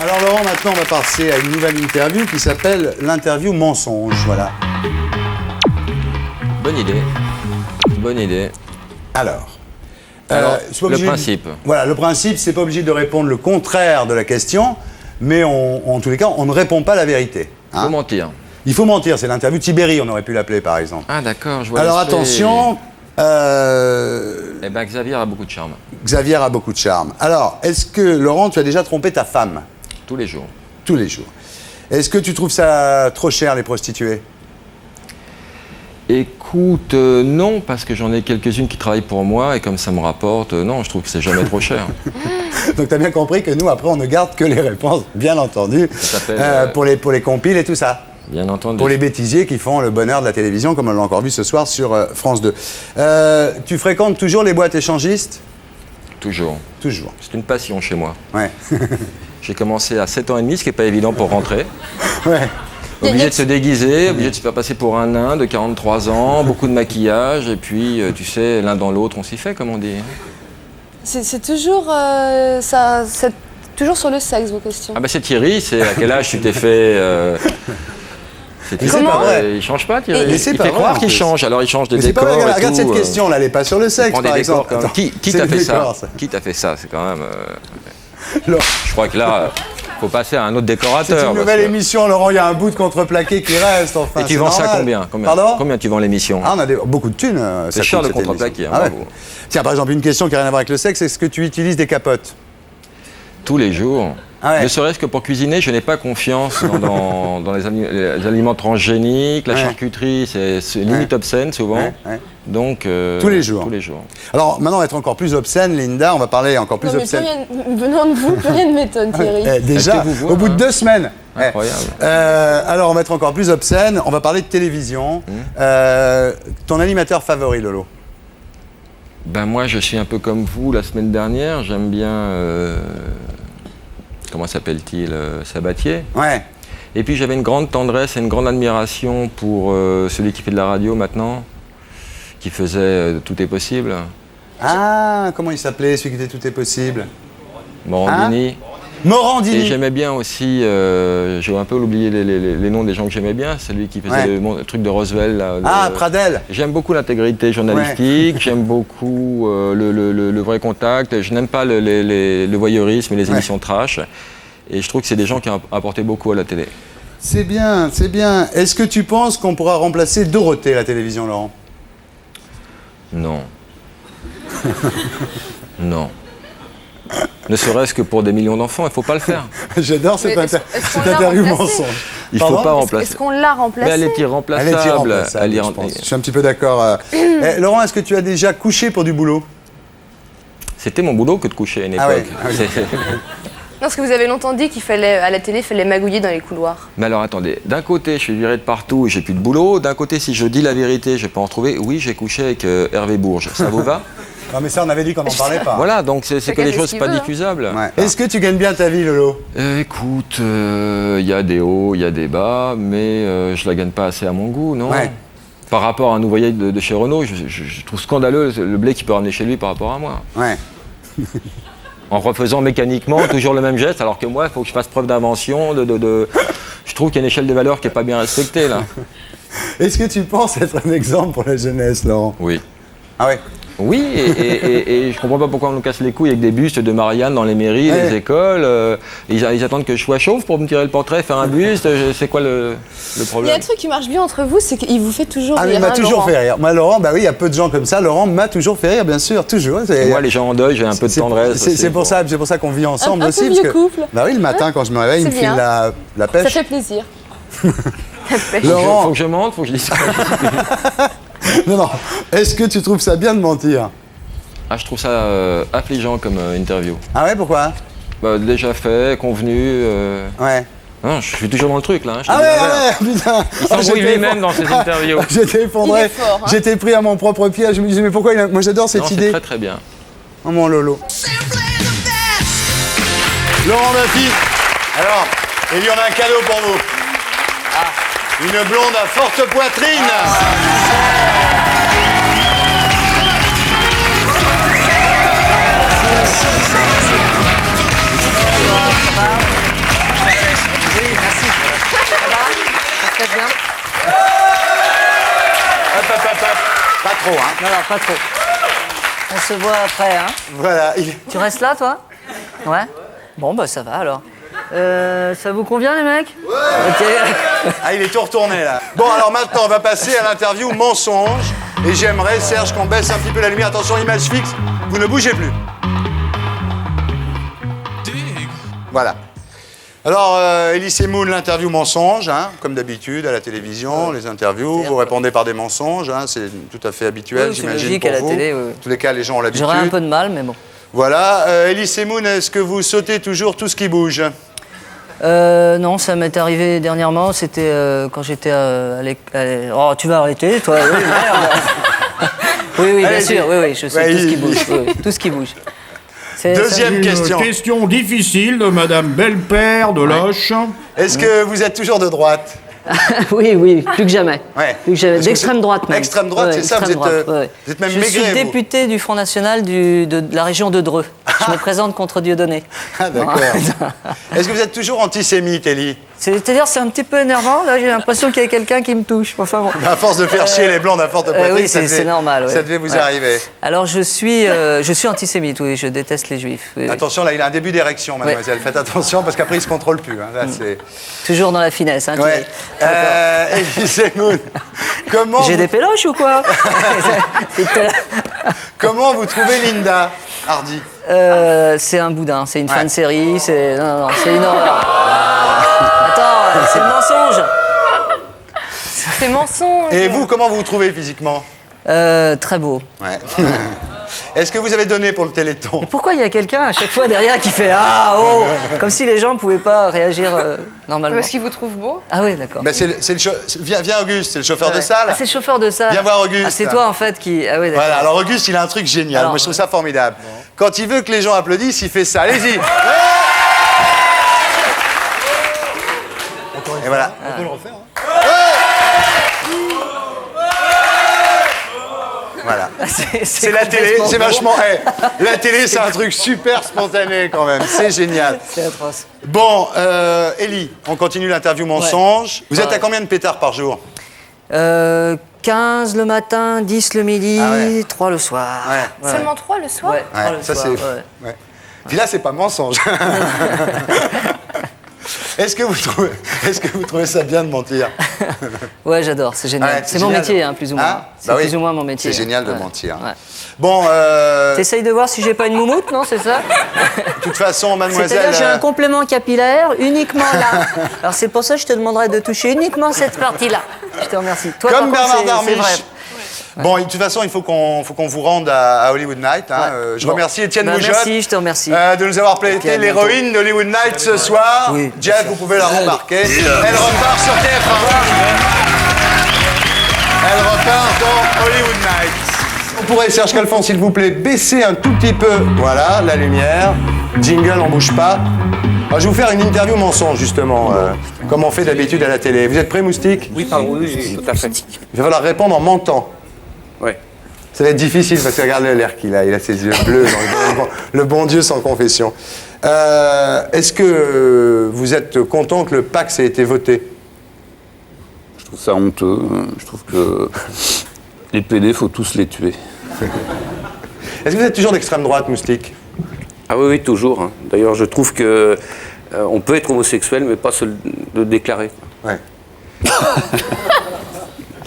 Alors Laurent, maintenant on va passer à une nouvelle interview qui s'appelle l'interview mensonge, voilà. Bonne idée. Bonne idée. Alors, le principe. Voilà, le principe, c'est pas obligé de répondre le contraire de la question, mais en tous les cas, on ne répond pas la vérité. Il faut mentir. Il faut mentir, c'est l'interview Tibéri, on aurait pu l'appeler par exemple. Ah d'accord, je vois. Alors attention. Eh ben Xavier a beaucoup de charme. Xavier a beaucoup de charme. Alors, est-ce que Laurent, tu as déjà trompé ta femme? Tous les jours. Tous les jours. Est-ce que tu trouves ça trop cher, les prostituées? Écoute, non, parce que j'en ai quelques-unes qui travaillent pour moi et comme ça me rapporte, non, je trouve que c'est jamais trop cher. Donc tu as bien compris que nous, après, on ne garde que les réponses, bien entendu, pour les compiles et tout ça. Bien entendu. Pour les bêtisiers qui font le bonheur de la télévision, comme on l'a encore vu ce soir sur France 2. Tu fréquentes toujours les boîtes échangistes? Toujours. Toujours. C'est une passion chez moi. Ouais. J'ai commencé à 7 ans et demi, ce qui n'est pas évident pour rentrer. Ouais. Obligé de se déguiser, obligé de se faire passer pour un nain de 43 ans, beaucoup de maquillage, et puis, tu sais, l'un dans l'autre, on s'y fait, comme on dit. C'est toujours, c'est toujours sur le sexe, vos questions. Ah bah c'est Thierry, c'est à quel âge tu t'es fait... C'est Thierry, pas vrai. Il change pas, Thierry. Mais c'est Il pas fait vrai, croire en qu'il plus. change, alors il change des Mais c'est pas décors vrai, et regarde tout. cette question, là, elle n'est pas sur le sexe, Prends des par décors, exemple. Attends, Qui c'est t'a des fait ça décors, Qui t'a fait ça? C'est quand même... Laurent, Je crois que là, faut passer à un autre c'est décorateur. une nouvelle émission, Laurent, il y a un bout de contreplaqué qui reste, enfin. Et tu c'est vends ça normal. combien Pardon? Combien tu vends l'émission? Ah, on a beaucoup de thunes. C'est cher le contreplaqué, hein, Ah ouais. bravo. Tiens, par exemple, une question qui n'a rien à voir avec le sexe, est-ce que tu utilises des capotes? Tous les jours. Ah ouais. Ne serait-ce que pour cuisiner, je n'ai pas confiance dans les aliments transgéniques, la Ouais. charcuterie, c'est limite obscène souvent. Ouais, ouais. Donc, Tous les jours. Tous les jours. Alors, maintenant, on va être encore plus obscène, Linda, on va parler encore plus Non, mais obscène. venant de vous, plus rien ne m'étonne, Thierry. Déjà, Est-ce que vous voir, au bout de hein 2 semaines. Incroyable. Alors, on va être encore plus obscène, on va parler de télévision. Ton animateur favori, Lolo? Ben moi, je suis un peu comme vous la semaine dernière. J'aime bien... comment s'appelle-t-il Sabatier. Ouais. Et puis j'avais une grande tendresse et une grande admiration pour celui qui fait de la radio maintenant, qui faisait Tout est possible. Ah, comment il s'appelait, celui qui était Tout est possible? Morandini. Morandini. Et j'aimais bien aussi, j'ai un peu oublié les noms des gens que j'aimais bien, celui qui faisait le truc de Roswell. Là, Pradel. J'aime beaucoup l'intégrité journalistique, j'aime beaucoup le vrai contact, je n'aime pas le voyeurisme et les émissions trash. Et je trouve que c'est des gens qui ont apporté beaucoup à la télé. C'est bien, c'est bien. Est-ce que tu penses qu'on pourra remplacer Dorothée à la télévision, Laurent? Non. Non. Ne serait-ce que pour des millions d'enfants, il ne faut pas le faire. J'adore cette Mais est-ce qu'on l'a interview remplacé mensonge. Il ne Pardon faut pas remplacer. Est-ce qu'on l'a remplacé? Mais elle est Elle irremplaçable. est irremplaçable, Elle est je pense. Je suis un petit peu d'accord. Laurent, est-ce que tu as déjà couché pour du boulot? C'était mon boulot que de coucher à une époque. Ah ouais, ah oui. Non, parce que vous avez longtemps dit qu'il fallait, à la télé, il fallait magouiller dans les couloirs. Mais alors attendez, d'un côté je suis viré de partout et j'ai plus de boulot, d'un côté si je dis la vérité je peux en trouver, oui j'ai couché avec Hervé Bourges, ça vous va? Non, mais ça, on avait dit qu'on n'en parlait pas. Voilà, donc c'est que Chacun des fait choses ce qu'il pas veut, hein. diffusables. Ouais. Est-ce que tu gagnes bien ta vie, Lolo? Écoute, il y a des hauts, il y a des bas, mais je la gagne pas assez à mon goût, non? Ouais. Par rapport à un ouvrier de chez Renault, je trouve scandaleux le blé qu'il peut ramener chez lui par rapport à moi. Ouais. En refaisant mécaniquement toujours le même geste, alors que moi, il faut que je fasse preuve d'invention, Je trouve qu'il y a une échelle de valeur qui n'est pas bien respectée, là. Est-ce que tu penses être un exemple pour la jeunesse, Laurent? Oui. Ah ouais. Oui, et je comprends pas pourquoi on nous casse les couilles avec des bustes de Marianne dans les mairies, Ouais. les écoles. Ils attendent que je sois chauve pour me tirer le portrait, faire un buste. C'est quoi le Il y a problème? un truc qui marche bien entre vous, c'est qu'il vous fait toujours Ah, mais rire. il m'a hein, toujours Laurent. fait rire. Moi, Laurent, bah oui, il y a peu de gens comme ça. Laurent m'a toujours fait rire, bien sûr, toujours. Moi, les gens en deuil, j'ai un peu de tendresse. C'est aussi, pour ça qu'on vit ensemble Un aussi. peu parce vieux que, couple. bah oui, le matin, quand je me réveille, il me C'est file bien. la Ça pêche. fait plaisir. La pêche. Laurent. Faut que je mente, faut que je dise ça. Non, non. Est-ce que tu trouves ça bien de mentir? Ah, je trouve ça affligeant comme interview. Ah ouais, pourquoi? Bah, déjà fait, convenu. Ouais. Non, je suis toujours dans le truc, là. Hein, je te Ah dis ouais, l'inverse. ouais, putain. Il s'embrouille lui-même dans ses interviews. J'étais effondré. Il est fort, hein. J'étais pris à mon propre piège. Je me disais, mais pourquoi moi j'adore cette Non, c'est idée. très très bien. Oh mon Lolo. Laurent Baffy. Alors, il y en a un cadeau pour vous. Une blonde à forte poitrine. trop, hein. Non, pas trop. On se voit après, hein. Voilà. Tu restes là, toi? Ouais. Bon, bah ça va alors. Ça vous convient, les mecs? Ouais. Ok. Ah, il est tout retourné, là. Bon, alors maintenant, on va passer à l'interview mensonge. Et j'aimerais, Serge, qu'on baisse un petit peu la lumière. Attention, image fixe. Vous ne bougez plus. Voilà. Alors, Elise Moon, l'interview mensonge, hein, comme d'habitude à la télévision, les interviews, vous répondez par des mensonges, hein, c'est tout à fait habituel, Oui, c'est j'imagine, logique pour à la vous. télé, oui. En tous les cas, les gens ont l'habitude. J'aurais un peu de mal, mais bon. Voilà. Elise Moon, est-ce que vous sautez toujours tout ce qui bouge? Non, ça m'est arrivé dernièrement, c'était quand j'étais à l'école. Oh, tu vas arrêter, toi? Oui, merde. Oui, bien sûr, oui, je sais tout ce qui bouge. Oui, tout ce qui bouge. Deuxième question. Une question difficile de Madame Belpère de Loche. Est-ce que vous êtes toujours de droite? Oui, plus que jamais. Ouais. Plus que jamais. Parce que D'extrême droite même. Extrême droite, c'est ça, vous êtes même Je maigret, suis vous. député du Front National de la région de Dreux. Je me présente contre Dieudonné. Ah, d'accord. Est-ce que vous êtes toujours antisémite, Elie? C'est-à-dire, c'est un petit peu énervant. Là, j'ai l'impression qu'il y a quelqu'un qui me touche. Enfin, bon. À force de faire chier les blancs n'importe quoi. Oui, c'est normal. Ouais. Ça devait vous Ouais. arriver. Alors, je suis antisémite, oui, je déteste les juifs. Oui. Attention, là, il a un début d'érection, mademoiselle. Faites attention, parce qu'après, il se contrôle plus. Hein. Là, c'est... Toujours dans la finesse, hein, tu Ouais. dis. Elise Moon, J'ai des péloches ou quoi? comment vous trouvez Linda Hardy? C'est un boudin, c'est une fan série, non, c'est une horreur. Attends, c'est le mensonge. C'est mensonge. Et vous, comment vous vous trouvez physiquement? Très beau. Ouais. Est-ce que vous avez donné pour le Téléthon? Pourquoi il y a quelqu'un à chaque fois derrière qui fait ah oh, comme si les gens ne pouvaient pas réagir normalement. Parce qu'il vous trouve beau. Ah oui, d'accord. Ben, viens Auguste, c'est le chauffeur de salle. Ah, c'est le chauffeur de salle. Viens voir Auguste. Ah, c'est toi en fait qui. Ah oui, d'accord. Voilà, alors Auguste, il a un truc génial. Alors, moi, je trouve ça formidable. Quand il veut que les gens applaudissent, il fait ça. Allez-y. Et voilà. On peut le refaire. Voilà. C'est la télé, c'est vachement. La télé, c'est un truc super spontané quand même. C'est génial. C'est atroce. Bon, Ellie, on continue l'interview mensonge. Vous êtes à combien de pétards par jour? 15 le matin, 10 le midi, Ah ouais. 3 le soir. Ouais. Seulement 3 le soir. Ouais, 3 le ça soir. c'est. Ouais. Ouais. Puis là, c'est pas mensonge. Est-ce que vous trouvez ça bien de mentir? Ouais, j'adore, c'est génial. Ouais, c'est mon génial. métier, hein, plus ou moins. Hein? C'est Bah oui. plus ou moins mon métier. C'est génial de Ouais. mentir. Ouais. Bon, T'essayes de voir si j'ai pas une moumoute, non, c'est ça? de toute façon, mademoiselle. C'est-à-dire j'ai un complément capillaire uniquement là. Alors c'est pour ça que je te demanderai de toucher uniquement cette partie-là. Je te remercie. Toi, Comme par contre, Bernard c'est vrai. Darmiche. Bon, de toute façon, il faut qu'on vous rende à Hollywood Night. Hein. Ouais. Je Bon. remercie Étienne Bah, Moujotte merci, je te remercie. de nous avoir Ok, à prêté bientôt. l'héroïne d'Hollywood Night ce soir. Oui. Jeff, vous pouvez la remarquer. Elle repart sur TF1. Elle repart dans Hollywood Night. On pourrait, Serge Calfon, s'il vous plaît, baisser un tout petit peu, voilà, la lumière. Jingle, on bouge pas. Alors, je vais vous faire une interview mensonge, justement, comme on fait d'habitude à la télé. Vous êtes prêts, Moustique? Oui, pardon, oui, tout à fait. Il va falloir répondre en mentant. Ouais. Ça va être difficile parce que regardez l'air qu'il a. Il a ses yeux bleus, donc le bon Dieu sans confession. Est-ce que vous êtes content que le Pax ait été voté? Je trouve ça honteux. Je trouve que les PD, faut tous les tuer. Est-ce que vous êtes toujours d'extrême droite, Moustique? Ah oui, toujours. Hein. D'ailleurs, je trouve que on peut être homosexuel, mais pas se le déclarer. Ouais.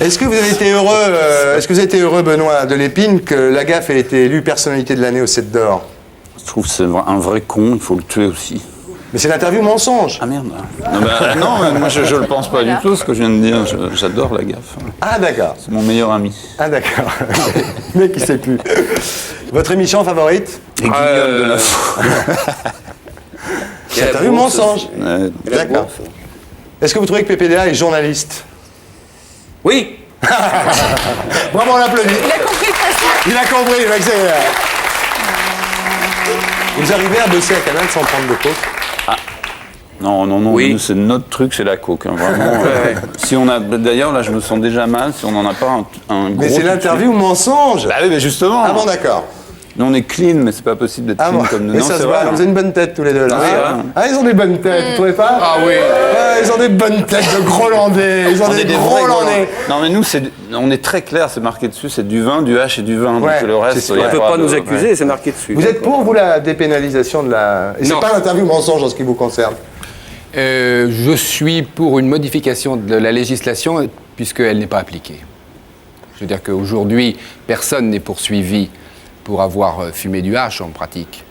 Est-ce que vous avez été heureux, Benoît de Lépine, que Lagaffe ait été élu personnalité de l'année au 7 d'or? Je trouve que c'est un vrai con, il faut le tuer aussi. Mais c'est l'interview mensonge. Ah merde. Non, mais moi je le pense pas du tout, ce que je viens de dire. J'adore la gaffe. Ah d'accord. C'est mon meilleur ami. Ah d'accord. Le mec, il sait plus. Votre émission favorite? Et Guillaume de la C'est l'interview mensonge. Ouais. D'accord. Est-ce que vous trouvez que PPDA est journaliste? Oui. Bravo, on l'applaudit. Il a compris le principe. Il a compris, le mec, c'est... Vous arrivez à bosser à Canal sans prendre de coke? Non, Oui. nous, c'est notre truc, c'est la coke. Hein, vraiment. Si on a, d'ailleurs, là, je me sens déjà mal si on n'en a pas un gros. Mais c'est tout de l'interview mensonge. suite. Bah oui, mais justement. Ah bon, d'accord. Nous, on est clean, mais c'est pas possible d'être clean comme nous. Mais Non, ça c'est se vrai. voit, vous avez une bonne tête tous les deux là. Ah, c'est vrai. Ah, ils ont des bonnes têtes, vous trouvez pas? Ah oui. Ouais, ils ont des bonnes têtes de Grolandais. Ils ont des gros Landais. Non, mais nous, on est très clair, c'est marqué dessus, c'est du vin, du H et du vin. Ouais, donc le reste, c'est On ne peut pas nous accuser, c'est marqué dessus. Vous êtes pour, vous, la dépénalisation de la... Et c'est Non. pas l'interview mensonge en ce qui vous concerne. Je suis pour une modification de la législation puisqu'elle n'est pas appliquée. Je veux dire qu'aujourd'hui, personne n'est poursuivi pour avoir fumé du hache en pratique.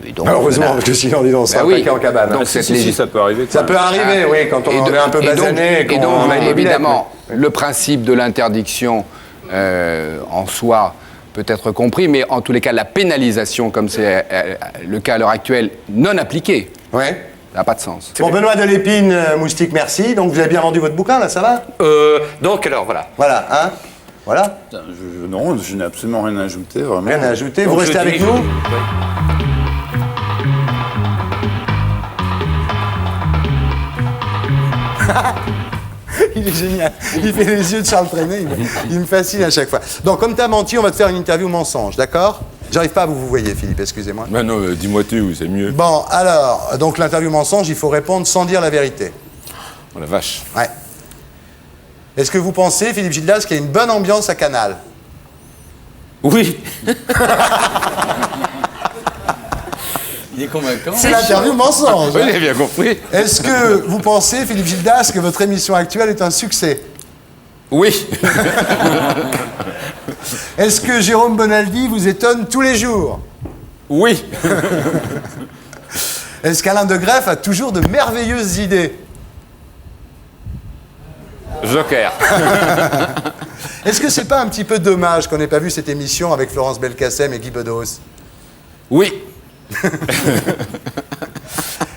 Et donc, Heureusement, parce que sinon, dis donc, on serait oui. attaqué en cabane. Donc, hein. cette Si, ça peut arriver. Ça peut arriver, oui, quand on est un peu basané. Et donc, évidemment, le principe de l'interdiction en soi peut être compris, mais en tous les cas, la pénalisation, comme c'est le cas à l'heure actuelle, non appliquée, Ouais. ça n'a pas de sens. Bon, Benoît Delépine, Moustique, merci. Donc, vous avez bien vendu votre bouquin, là, ça va? Donc alors voilà. Voilà, hein? Voilà. Non, je n'ai absolument rien à ajouter, vraiment. Rien à ajouter. Vous Donc, restez je avec dis- nous? Il est génial. Il fait les yeux de Charles Trenet. Il me fascine à chaque fois. Donc, comme tu as menti, on va te faire une interview mensonge, d'accord? J'arrive pas à vous voyez, Philippe, excusez-moi. Ben non, dis-moi tu, c'est mieux. Bon, alors, donc l'interview mensonge, il faut répondre sans dire la vérité. Oh la vache. Ouais. Est-ce que vous pensez, Philippe Gildas, qu'il y a une bonne ambiance à Canal? Oui. Il est convaincant. C'est l'interview mensonge. Oui, j'ai bien compris. Est-ce que vous pensez, Philippe Gildas, que votre émission actuelle est un succès? Oui. Est-ce que Jérôme Bonaldi vous étonne tous les jours? Oui. Est-ce qu'Alain de Greff a toujours de merveilleuses idées? Joker. Est-ce que c'est pas un petit peu dommage qu'on n'ait pas vu cette émission avec Florence Belkacem et Guy Bedos? Oui.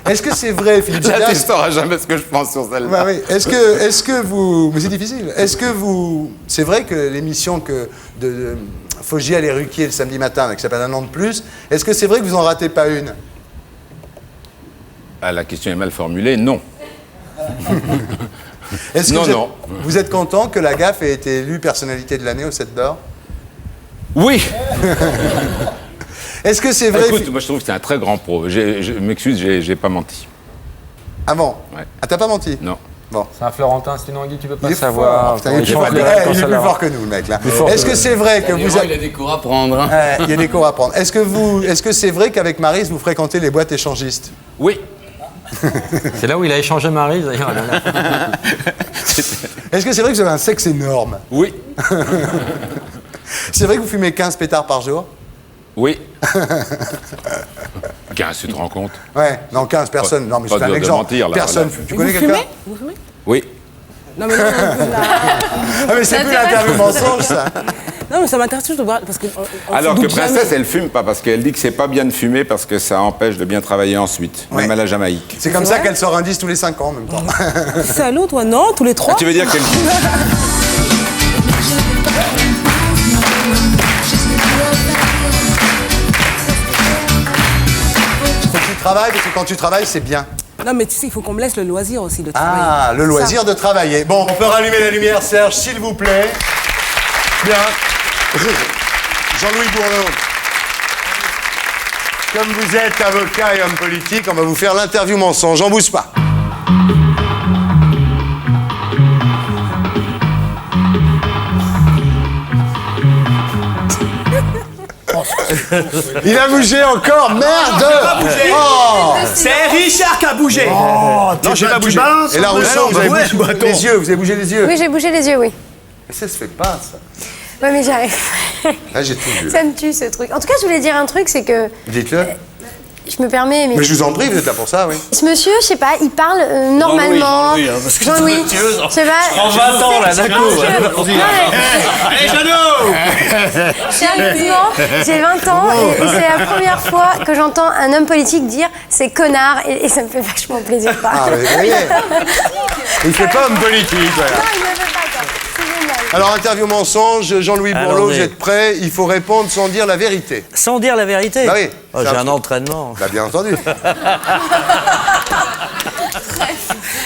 Est-ce que c'est vrai, Philippe Là, tu Gildas? sauras jamais ce que je pense sur celle-là. Bah oui. Est-ce que vous... Mais c'est difficile. Est-ce que vous... C'est vrai que l'émission de Fogiel et Ruquier le samedi matin, là, qui s'appelle Un an de plus, est-ce que c'est vrai que vous en ratez pas une? Ah, la question est mal formulée, non. Est-ce que Non, vous êtes, non. vous êtes content que la gaffe ait été élue personnalité de l'année au 7 d'or? Oui. Est-ce que c'est vrai... Écoute, moi je trouve que c'est un très grand pro. Je m'excuse, j'ai pas menti. Ah bon? Ouais. Ah, t'as pas menti? Non. Bon. C'est un Florentin, sinon Guy, tu peux pas Il est savoir. fort. Putain, il est plus Comment fort il que- fait il est ça, plus là. fort que nous, le mec, là. fort Est-ce que que c'est vrai que vous... Il a des cours à prendre. Hein. Il y a des cours à prendre. Est-ce que c'est vrai qu'avec Maryse, vous fréquentez les boîtes échangistes? Oui. C'est là où il a échangé Marie, d'ailleurs. Est-ce que c'est vrai que vous avez un sexe énorme? Oui. C'est vrai que vous fumez 15 pétards par jour? Oui. 15, tu te rends compte? Ouais, non, 15 personnes. Non, mais pas c'est un dur de exemple. mentir, là, Personne. voilà. Tu connais quelqu'un? Vous fumez? Oui. Non, mais non, Ah, mais c'est plus l'interview mensonge, ça. non, mais ça m'intéresse toujours de voir. Parce que on Alors se que doute jamais. Princesse, elle fume pas parce qu'elle dit que c'est pas bien de fumer parce que ça empêche de bien travailler ensuite, Ouais. même à la Jamaïque. C'est comme C'est ça vrai qu'elle sort un 10 tous les 5 ans, en même temps. Salaud, toi, non, tous les trois. Ah, tu veux dire qu'elle Faut que tu travailles, parce que quand tu travailles, c'est bien. Non, mais tu sais, il faut qu'on me laisse le loisir aussi de travailler. Ah, le loisir de travailler. Bon, on peut rallumer la lumière, Serge, s'il vous plaît. Bien. Jean-Louis Bourleau. Comme vous êtes avocat et homme politique, on va vous faire l'interview mensonge. J'en bouge pas. Il a bougé encore, merde! Oh! C'est Richard qui a bougé. Non, j'ai pas bougé. Et la Rousseau, vous avez bougé les yeux, vous avez bougé les yeux. Oui, j'ai bougé les yeux, oui. Mais ça se fait pas, ça. Ouais, mais j'arrive. Là, j'ai tout vu. Ça me tue, ce truc. En tout cas, je voulais dire un truc, c'est que Dites-le. je me permets, mais Mais je vous en prie, vous êtes là pour ça, oui. ce monsieur, je sais pas, il parle normalement. Jean-Louis, hein, parce que Jean-Louis, tu veux, je sais pas. En 20 ans, là, d'un coup. Allez, Allez, Jeannot. sérieusement, j'ai 20 ans et c'est la première fois que j'entends un homme politique dire c'est connard et ça me fait vachement plaisir. Ah, mais vous voyez. Il fait pas homme politique, voilà. Non, il ne veut pas ça. C'est génial. Alors, interview mensonge, Jean-Louis Bourleau, Alors, vous mais- êtes prêt? Il faut répondre sans dire la vérité. Sans dire la vérité. Bah oui. Oh, j'ai un entraînement. Bah, bien entendu.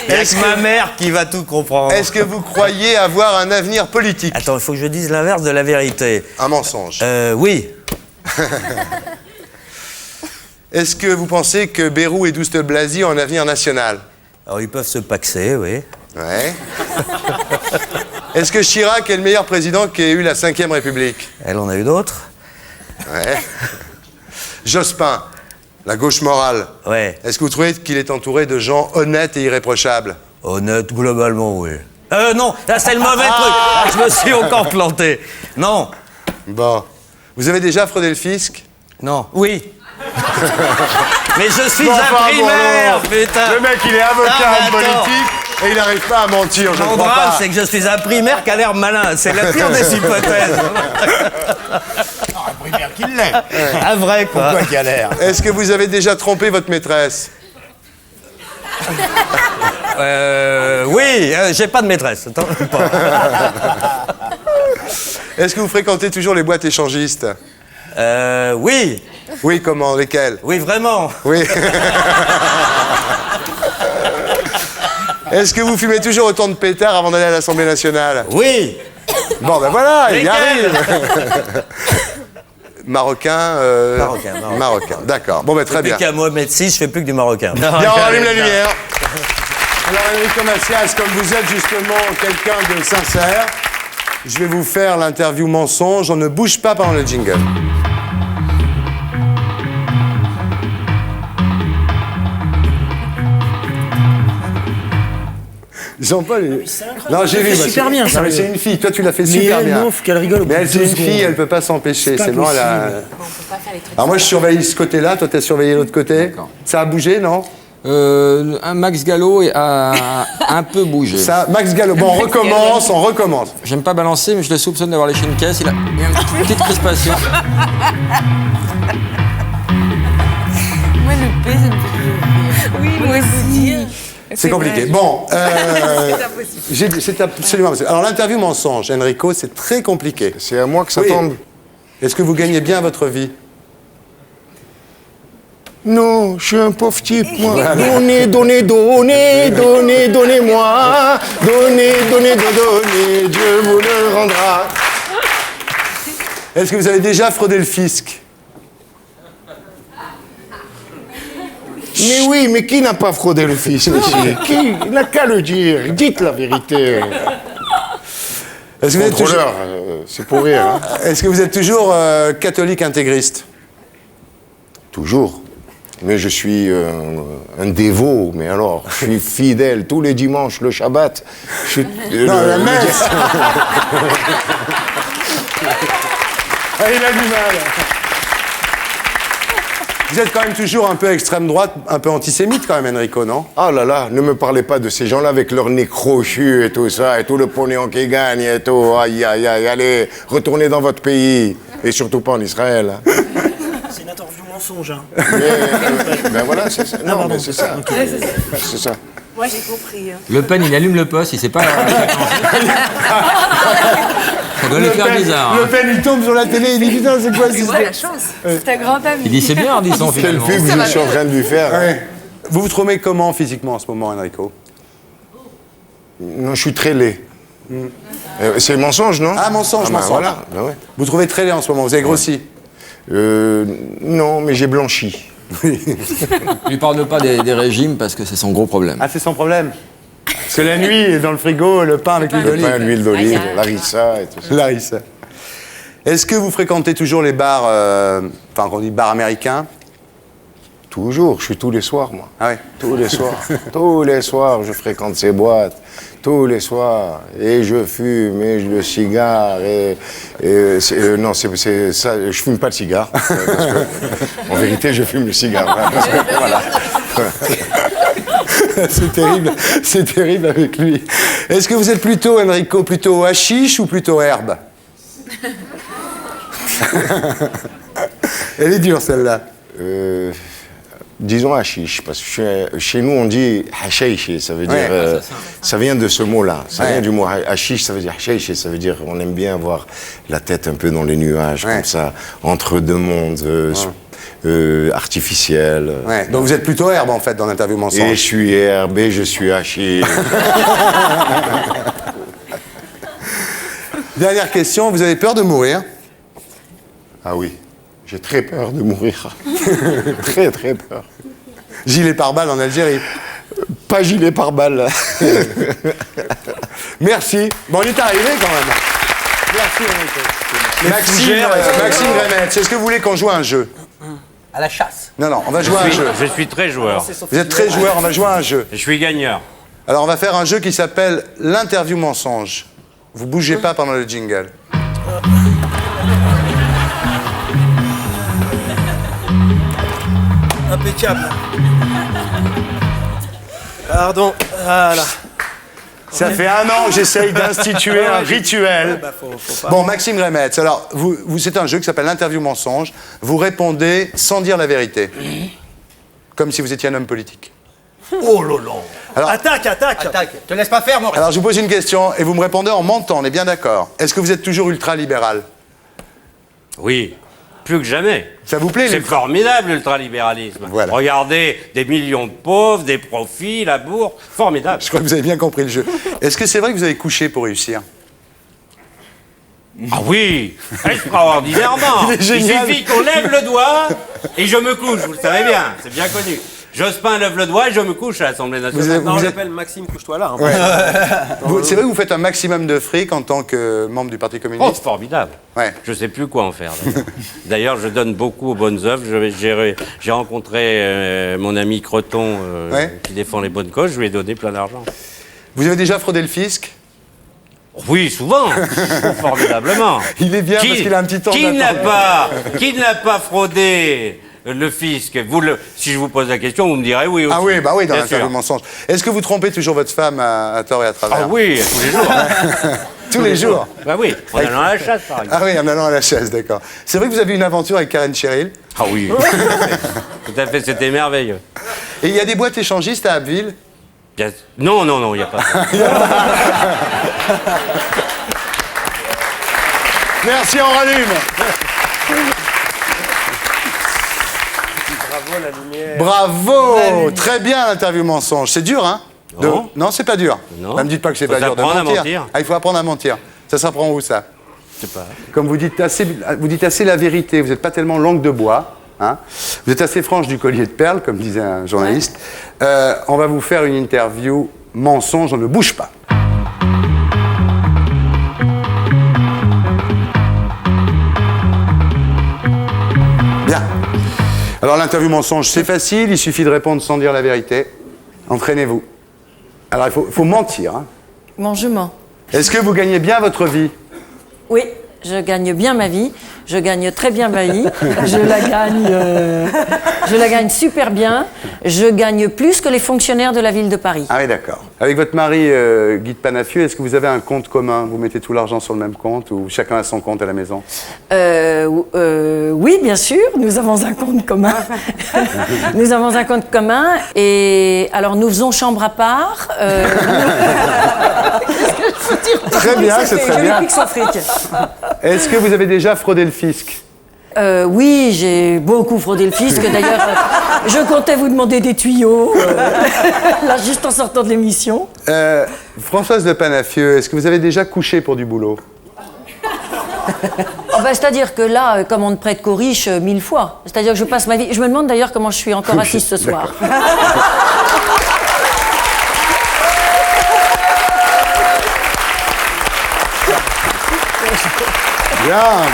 Il y a que ma mère qui va tout comprendre. Est-ce que vous croyez avoir un avenir politique? Attends, il faut que je dise l'inverse de la vérité. Un mensonge. Oui. Est-ce que vous pensez que Bayrou et Douste-Blazy ont un avenir national? Alors ils peuvent se paxer, oui. Ouais. Est-ce que Chirac est le meilleur président qui ait eu la 5e République? Elle en a eu d'autres. Ouais. Jospin, la gauche morale. Ouais. Est-ce que vous trouvez qu'il est entouré de gens honnêtes et irréprochables? Honnête, globalement, oui. Non, là c'est le mauvais truc. Là, je me suis encore planté. Non. Bon. Vous avez déjà fraudé le fisc? Non. Oui. Mais je suis Bon, enfin, imprimeur, bon, putain. Le mec, il est avocat Non, mais en attends. politique et il n'arrive pas à mentir, je ne Mon crois drame, pas. c'est que je suis un primaire qui a l'air malin. C'est la pire des hypothèses. Un primaire qui l'est. Un vrai, quoi. Pourquoi qu'il a l'air? Est-ce que vous avez déjà trompé votre maîtresse? Oui, j'ai pas de maîtresse. Attends, pas. Est-ce que vous fréquentez toujours les boîtes échangistes? Oui. Oui, comment? Lesquelles? Oui, vraiment. Oui. Est-ce que vous fumez toujours autant de pétards avant d'aller à l'Assemblée nationale? Oui. Bon, ben voilà, il y Lesquelles? arrive. Marocain, Marocain, d'accord. Bon, ben très bien. Depuis qu'à Mohamed VI, je fais plus que du marocain. Bien, on rallume la lumière. Alors, Enrico Macias, comme vous êtes justement quelqu'un de sincère, je vais vous faire l'interview mensonge. On ne bouge pas pendant le jingle. Jean-Paul, non, j'ai vu. super bien, ça. C'est une fille. Toi, tu l'as fait Mais super elle, bien. non, faut qu'elle rigole au Mais bout elle, de c'est 2 une fille. secondes. Elle peut pas s'empêcher. C'est C'est pas bon. Elle a... Alors moi, je surveille ce côté-là. Toi, t'as surveillé l'autre côté. Ça a bougé, non? Un Max Gallo a un peu bougé. Ça, Max Gallo. Bon, on recommence. J'aime pas balancer, mais je le soupçonne d'avoir léché une caisse. Il a une petite crispation. Moi, le P, ça me fait rire. Oui, moi aussi. C'est compliqué. Bon, C'est impossible. c'est absolument impossible. Alors l'interview mensonge, Enrico, c'est très compliqué. C'est à moi que ça Oui. tombe. Est-ce que vous gagnez bien votre vie? Non, je suis un pauvre type, moi. Donnez, donnez, donnez, donnez, donnez-moi. Donnez, donnez, donnez, Dieu vous le rendra. Est-ce que vous avez déjà fraudé le fisc? Mais oui, mais qui n'a pas fraudé le fisc ici? Qui? Il n'a qu'à le dire. Dites la vérité. Est-ce que vous êtes toujours, Contrôleur, c'est pour rire. Hein. est-ce que vous êtes toujours catholique intégriste? Toujours. Mais je suis un dévot, mais alors, je suis fidèle tous les dimanches, le Shabbat. Je suis, Non, la messe. Ah, il a du mal. Vous êtes quand même toujours un peu extrême droite, un peu antisémite quand même, Enrico, non? Ah là là, ne me parlez pas de ces gens-là avec leur nez crochu et tout ça, et tout le pognon qui gagne et tout. Aïe, aïe, aïe, allez, retournez dans votre pays. Et surtout pas en Israël. Hein. C'est une interview mensonge. Hein. Mais, ben voilà, c'est ça. Non, mais c'est ça. C'est ça. Moi, j'ai compris. Hein. Le Pen, il allume le poste, il sait pas. Ça doit lui faire bizarre. Le Pen, il tombe sur la télé, il dit putain, c'est quoi ce Tu vois la chance. C'est ta grande amie. Il dit c'est bien, Ardisson, Quelle finalement. pub je suis en train de lui faire. Ouais. Vous vous trouvez comment physiquement en ce moment, Enrico? Non, je suis très laid. C'est mensonge, non? Ah, mensonge, ben mensonge. Voilà, ben ouais. Vous trouvez très laid en ce moment, vous avez grossi? Non, mais j'ai blanchi. Ne lui parle pas des régimes parce que c'est son gros problème. Ah, c'est son problème. Parce que la nuit, dans le frigo, le pain avec l'huile Le d'olive. pain, l'huile d'olive, l'arissa et tout ça. Larissa. Est-ce que vous fréquentez toujours les bars, enfin, qu'on dit bars américains? Toujours, je suis tous les soirs, moi. Ah ouais. Tous les soirs. Tous les soirs, je fréquente ces boîtes. Tous les soirs. Et je fume, et le cigare, non, c'est ça, je fume pas de cigare. Parce que, en vérité, je fume le cigare. Hein, parce que, voilà. C'est terrible avec lui. Est-ce que vous êtes plutôt, Enrico, plutôt hashish ou plutôt herbe? Elle est dure, celle-là. Disons hashish, parce que chez nous on dit hashish, ça veut dire, Ouais. ça vient de ce mot-là, ça Ouais. vient du mot hashish, ça veut dire hashish, ça veut dire on aime bien avoir la tête un peu dans les nuages, Ouais. comme ça, entre deux mondes artificiels. Ouais. Donc vous êtes plutôt herbe, en fait, dans l'interview Et mensonge. je suis herbe, et je suis hashish. Dernière question, vous avez peur de mourir? Ah oui, j'ai très peur de mourir. Très très peur. Gilet pare-balles en Algérie. Pas gilet pare-balles. Merci. Bon, on est arrivé quand même. Merci, Maxime Remetz, est-ce que vous voulez qu'on joue à un jeu? À la chasse. Non, on va jouer à un jeu. Je suis très joueur. Vous êtes très joueur, on va jouer à un jeu. Je suis gagneur. Alors, on va faire un jeu qui s'appelle l'interview mensonge. Vous bougez pas pendant le jingle. Impeccable. Pardon, voilà. Ça fait 1 an que j'essaye d'instituer un rituel. Faut pas. Bon, Maxime Remetz, alors, c'est un jeu qui s'appelle l'interview mensonge. Vous répondez sans dire la vérité. Comme si vous étiez un homme politique. Oh là là. Alors, Attaque. Te laisse pas faire, Maurice. alors, je vous pose une question et vous me répondez en mentant, on est bien d'accord. Est-ce que vous êtes toujours ultra-libéral? Oui, plus que jamais. Ça vous plaît, C'est l'ultra- formidable, l'ultralibéralisme. Voilà. Regardez, des millions de pauvres, des profits, la bourse, formidable. Je crois que vous avez bien compris le jeu. Est-ce que c'est vrai que vous avez couché pour réussir? Ah oui, extraordinairement. Il est génial. suffit qu'on lève le doigt et je me couche, vous le savez bien, c'est bien connu. Jospin lève le doigt et je me couche à l'Assemblée nationale. Non, on l'appelle Maxime, couche-toi là. Ouais. C'est vrai que vous faites un maximum de fric en tant que membre du Parti Oh, communiste? formidable. Ouais. Je ne sais plus quoi en faire. D'ailleurs, je donne beaucoup aux bonnes œuvres. J'ai rencontré mon ami Creton Ouais. qui défend les bonnes causes. Je lui ai donné plein d'argent. Vous avez déjà fraudé le fisc? Oui, souvent. Formidablement. Il est bien parce qu'il a un petit temps Qui d'attente. n'a pas fraudé le fisc? Si je vous pose la question, vous me direz oui aussi. Ah oui, bah oui, dans Bien l'interview sûr. mensonge. Est-ce que vous trompez toujours votre femme à tort et à travers? Ah oui, tous les jours. Tous les jours. Bah oui, en allant à la chasse, par exemple. Ah oui, en allant à la chasse, d'accord. C'est vrai que vous avez une aventure avec Karen Cheryl? Ah oui. Tout à fait, c'était merveilleux. Et il y a des boîtes échangistes à Abbeville? Non, il n'y a pas ça. Merci, on rallume. Bravo la lumière. Bravo. Très bien l'interview mensonge. C'est dur, hein? Non. Non, c'est pas dur. Non. Ne me dites pas que c'est Faut pas dur de s'apprendre à mentir. mentir. Ah, il faut apprendre à mentir. Ça s'apprend où, ça? Je sais pas. Comme vous dites assez la vérité, vous n'êtes pas tellement langue de bois, hein. Vous êtes assez franche du collier de perles, comme disait un journaliste. On va vous faire une interview mensonge, on ne bouge pas. Bien. Alors l'interview mensonge, c'est facile, il suffit de répondre sans dire la vérité. Entraînez-vous. Alors il faut mentir, hein. Bon, je mens. Est-ce que vous gagnez bien votre vie? Oui, je gagne bien ma vie. Je gagne très bien ma vie. Je la gagne super bien. Je gagne plus que les fonctionnaires de la ville de Paris. Ah oui, d'accord. Avec votre mari, Guy de Panafieux, est-ce que vous avez un compte commun? Vous mettez tout l'argent sur le même compte ou chacun a son compte à la maison? Oui, bien sûr, nous avons un compte commun. Nous avons un compte commun et alors nous faisons chambre à part. Très bien, c'est très Je lui bien. pique son fric. Est-ce que vous avez déjà fraudé le fisc? Oui, j'ai beaucoup fraudé le fisc. D'ailleurs, je comptais vous demander des tuyaux, là, juste en sortant de l'émission. Françoise de Panafieux, est-ce que vous avez déjà couché pour du boulot? Oh, ben, c'est-à-dire que là, comme on ne prête qu'aux riches, 1000 fois. C'est-à-dire que je passe ma vie... Je me demande d'ailleurs comment je suis encore assise ce soir.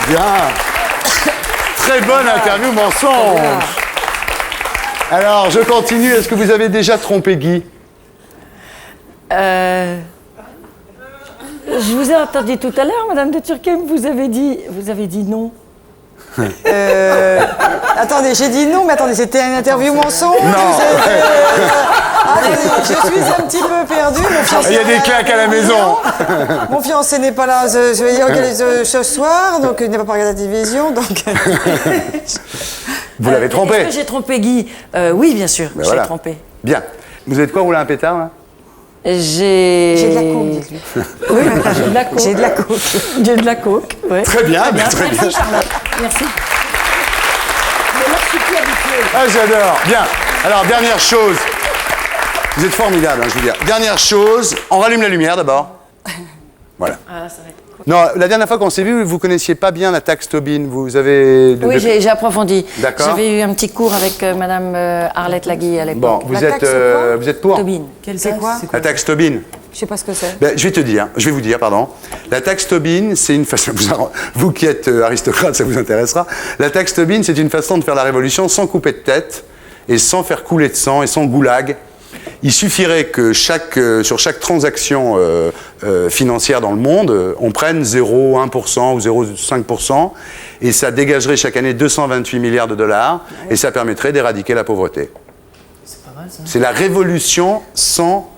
Bien. Très bonne interview mensonge. Alors, je continue. Est-ce que vous avez déjà trompé Guy? Je vous ai entendu tout à l'heure, Madame de Turckheim, vous avez dit non. Attendez, j'ai dit non, mais attendez, c'était une interview mensonge? Non. Attendez, je suis un petit peu perdue. Il y a des claques à la maison. Mon fiancé n'est pas là ce soir, donc il n'a pas regardé la télévision, donc... Vous l'avez trompé? Est-ce que j'ai trompé Guy? Oui, bien sûr, Ben j'ai voilà. trompé. Bien. Vous avez de quoi rouler un pétard, là? J'ai de la coke, dites-lui. Oui, j'ai de la coke. J'ai de la coke. J'ai de la coke, ouais. Très bien, très bien. Merci, Charlotte. Merci. Mais moi, je suis plus habituée. Ah, j'adore. Bien. Alors, dernière chose. Vous êtes formidable, hein, je veux dire. Dernière chose, on rallume la lumière d'abord. Voilà. Ah, ça va être cool. Non, la dernière fois qu'on s'est vu, vous connaissiez pas bien la taxe Tobin. Vous avez... Oui, j'ai approfondi. D'accord. J'avais eu un petit cours avec Madame Arlette Lagui à l'époque. Bon, vous êtes pour Tobin. C'est quoi? la taxe Tobin? Je sais pas ce que c'est. Ben, je vais vous dire, pardon. La taxe Tobin, c'est une façon... Vous qui êtes aristocrate, ça vous intéressera. La taxe Tobin, c'est une façon de faire la révolution sans couper de tête et sans faire couler de sang et sans goulag. Il suffirait que sur chaque transaction financière dans le monde, on prenne 0,1% ou 0,5%, et ça dégagerait chaque année 228 milliards de dollars, et ça permettrait d'éradiquer la pauvreté. C'est pas mal, ça. C'est la révolution sans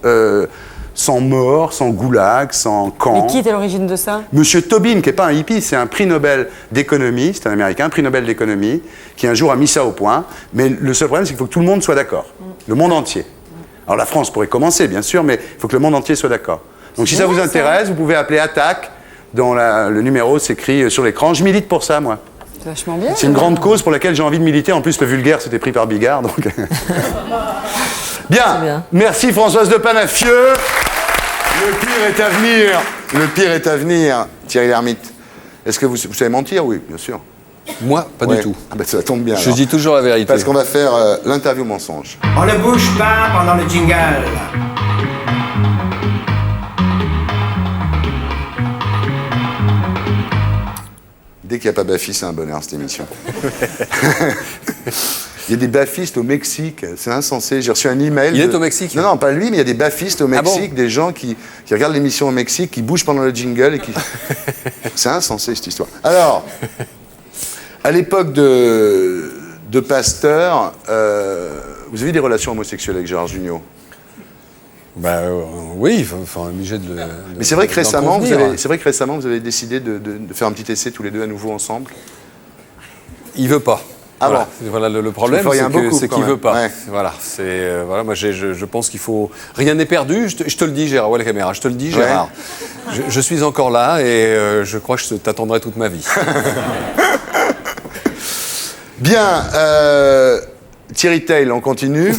mort, sans goulag, sans camp. Mais qui est à l'origine de ça? Monsieur Tobin, qui n'est pas un hippie, c'est un prix Nobel d'économie, c'est un Américain, prix Nobel d'économie, qui un jour a mis ça au point. Mais le seul problème, c'est qu'il faut que tout le monde soit d'accord. Le monde entier. Alors la France pourrait commencer, bien sûr, mais il faut que le monde entier soit d'accord. Donc si ça vous intéresse, vous pouvez appeler Attaque, dont le numéro s'écrit sur l'écran. Je milite pour ça, moi. C'est vachement bien. C'est une grande cause pour laquelle j'ai envie de militer. En plus, le vulgaire, c'était pris par Bigard. Donc... bien. Merci Françoise de Panafieux. Le pire est à venir. Le pire est à venir, Thierry Lhermitte. Est-ce que vous savez mentir? Oui, bien sûr. Moi, pas du tout. Ah bah ça tombe bien. Je dis toujours la vérité. Parce qu'on va faire l'interview mensonge. On ne bouge pas pendant le jingle. Dès qu'il n'y a pas Bafi, c'est un bonheur, cette émission. Il y a des bafistes au Mexique, c'est insensé. J'ai reçu un email. Il est au Mexique? Non, pas lui, mais il y a des bafistes au Mexique, des gens qui regardent l'émission au Mexique, qui bougent pendant le jingle et qui... C'est insensé, cette histoire. Alors, à l'époque de Pasteur, vous avez eu des relations homosexuelles avec Gérard Jugnot? Oui, enfin, obligé de le. Mais c'est vrai que récemment, vous avez décidé de faire un petit essai tous les deux à nouveau ensemble. Il veut pas. Ah voilà. bon. Voilà, le problème, c'est qu'il veut pas. Ouais. Voilà, voilà, moi je pense qu'il faut. Rien n'est perdu. Je te le dis, Gérard. Ouais, la caméra. Je te le dis, Gérard. Je suis encore là et je crois que je t'attendrai toute ma vie. Bien, Thierry Tail, on continue.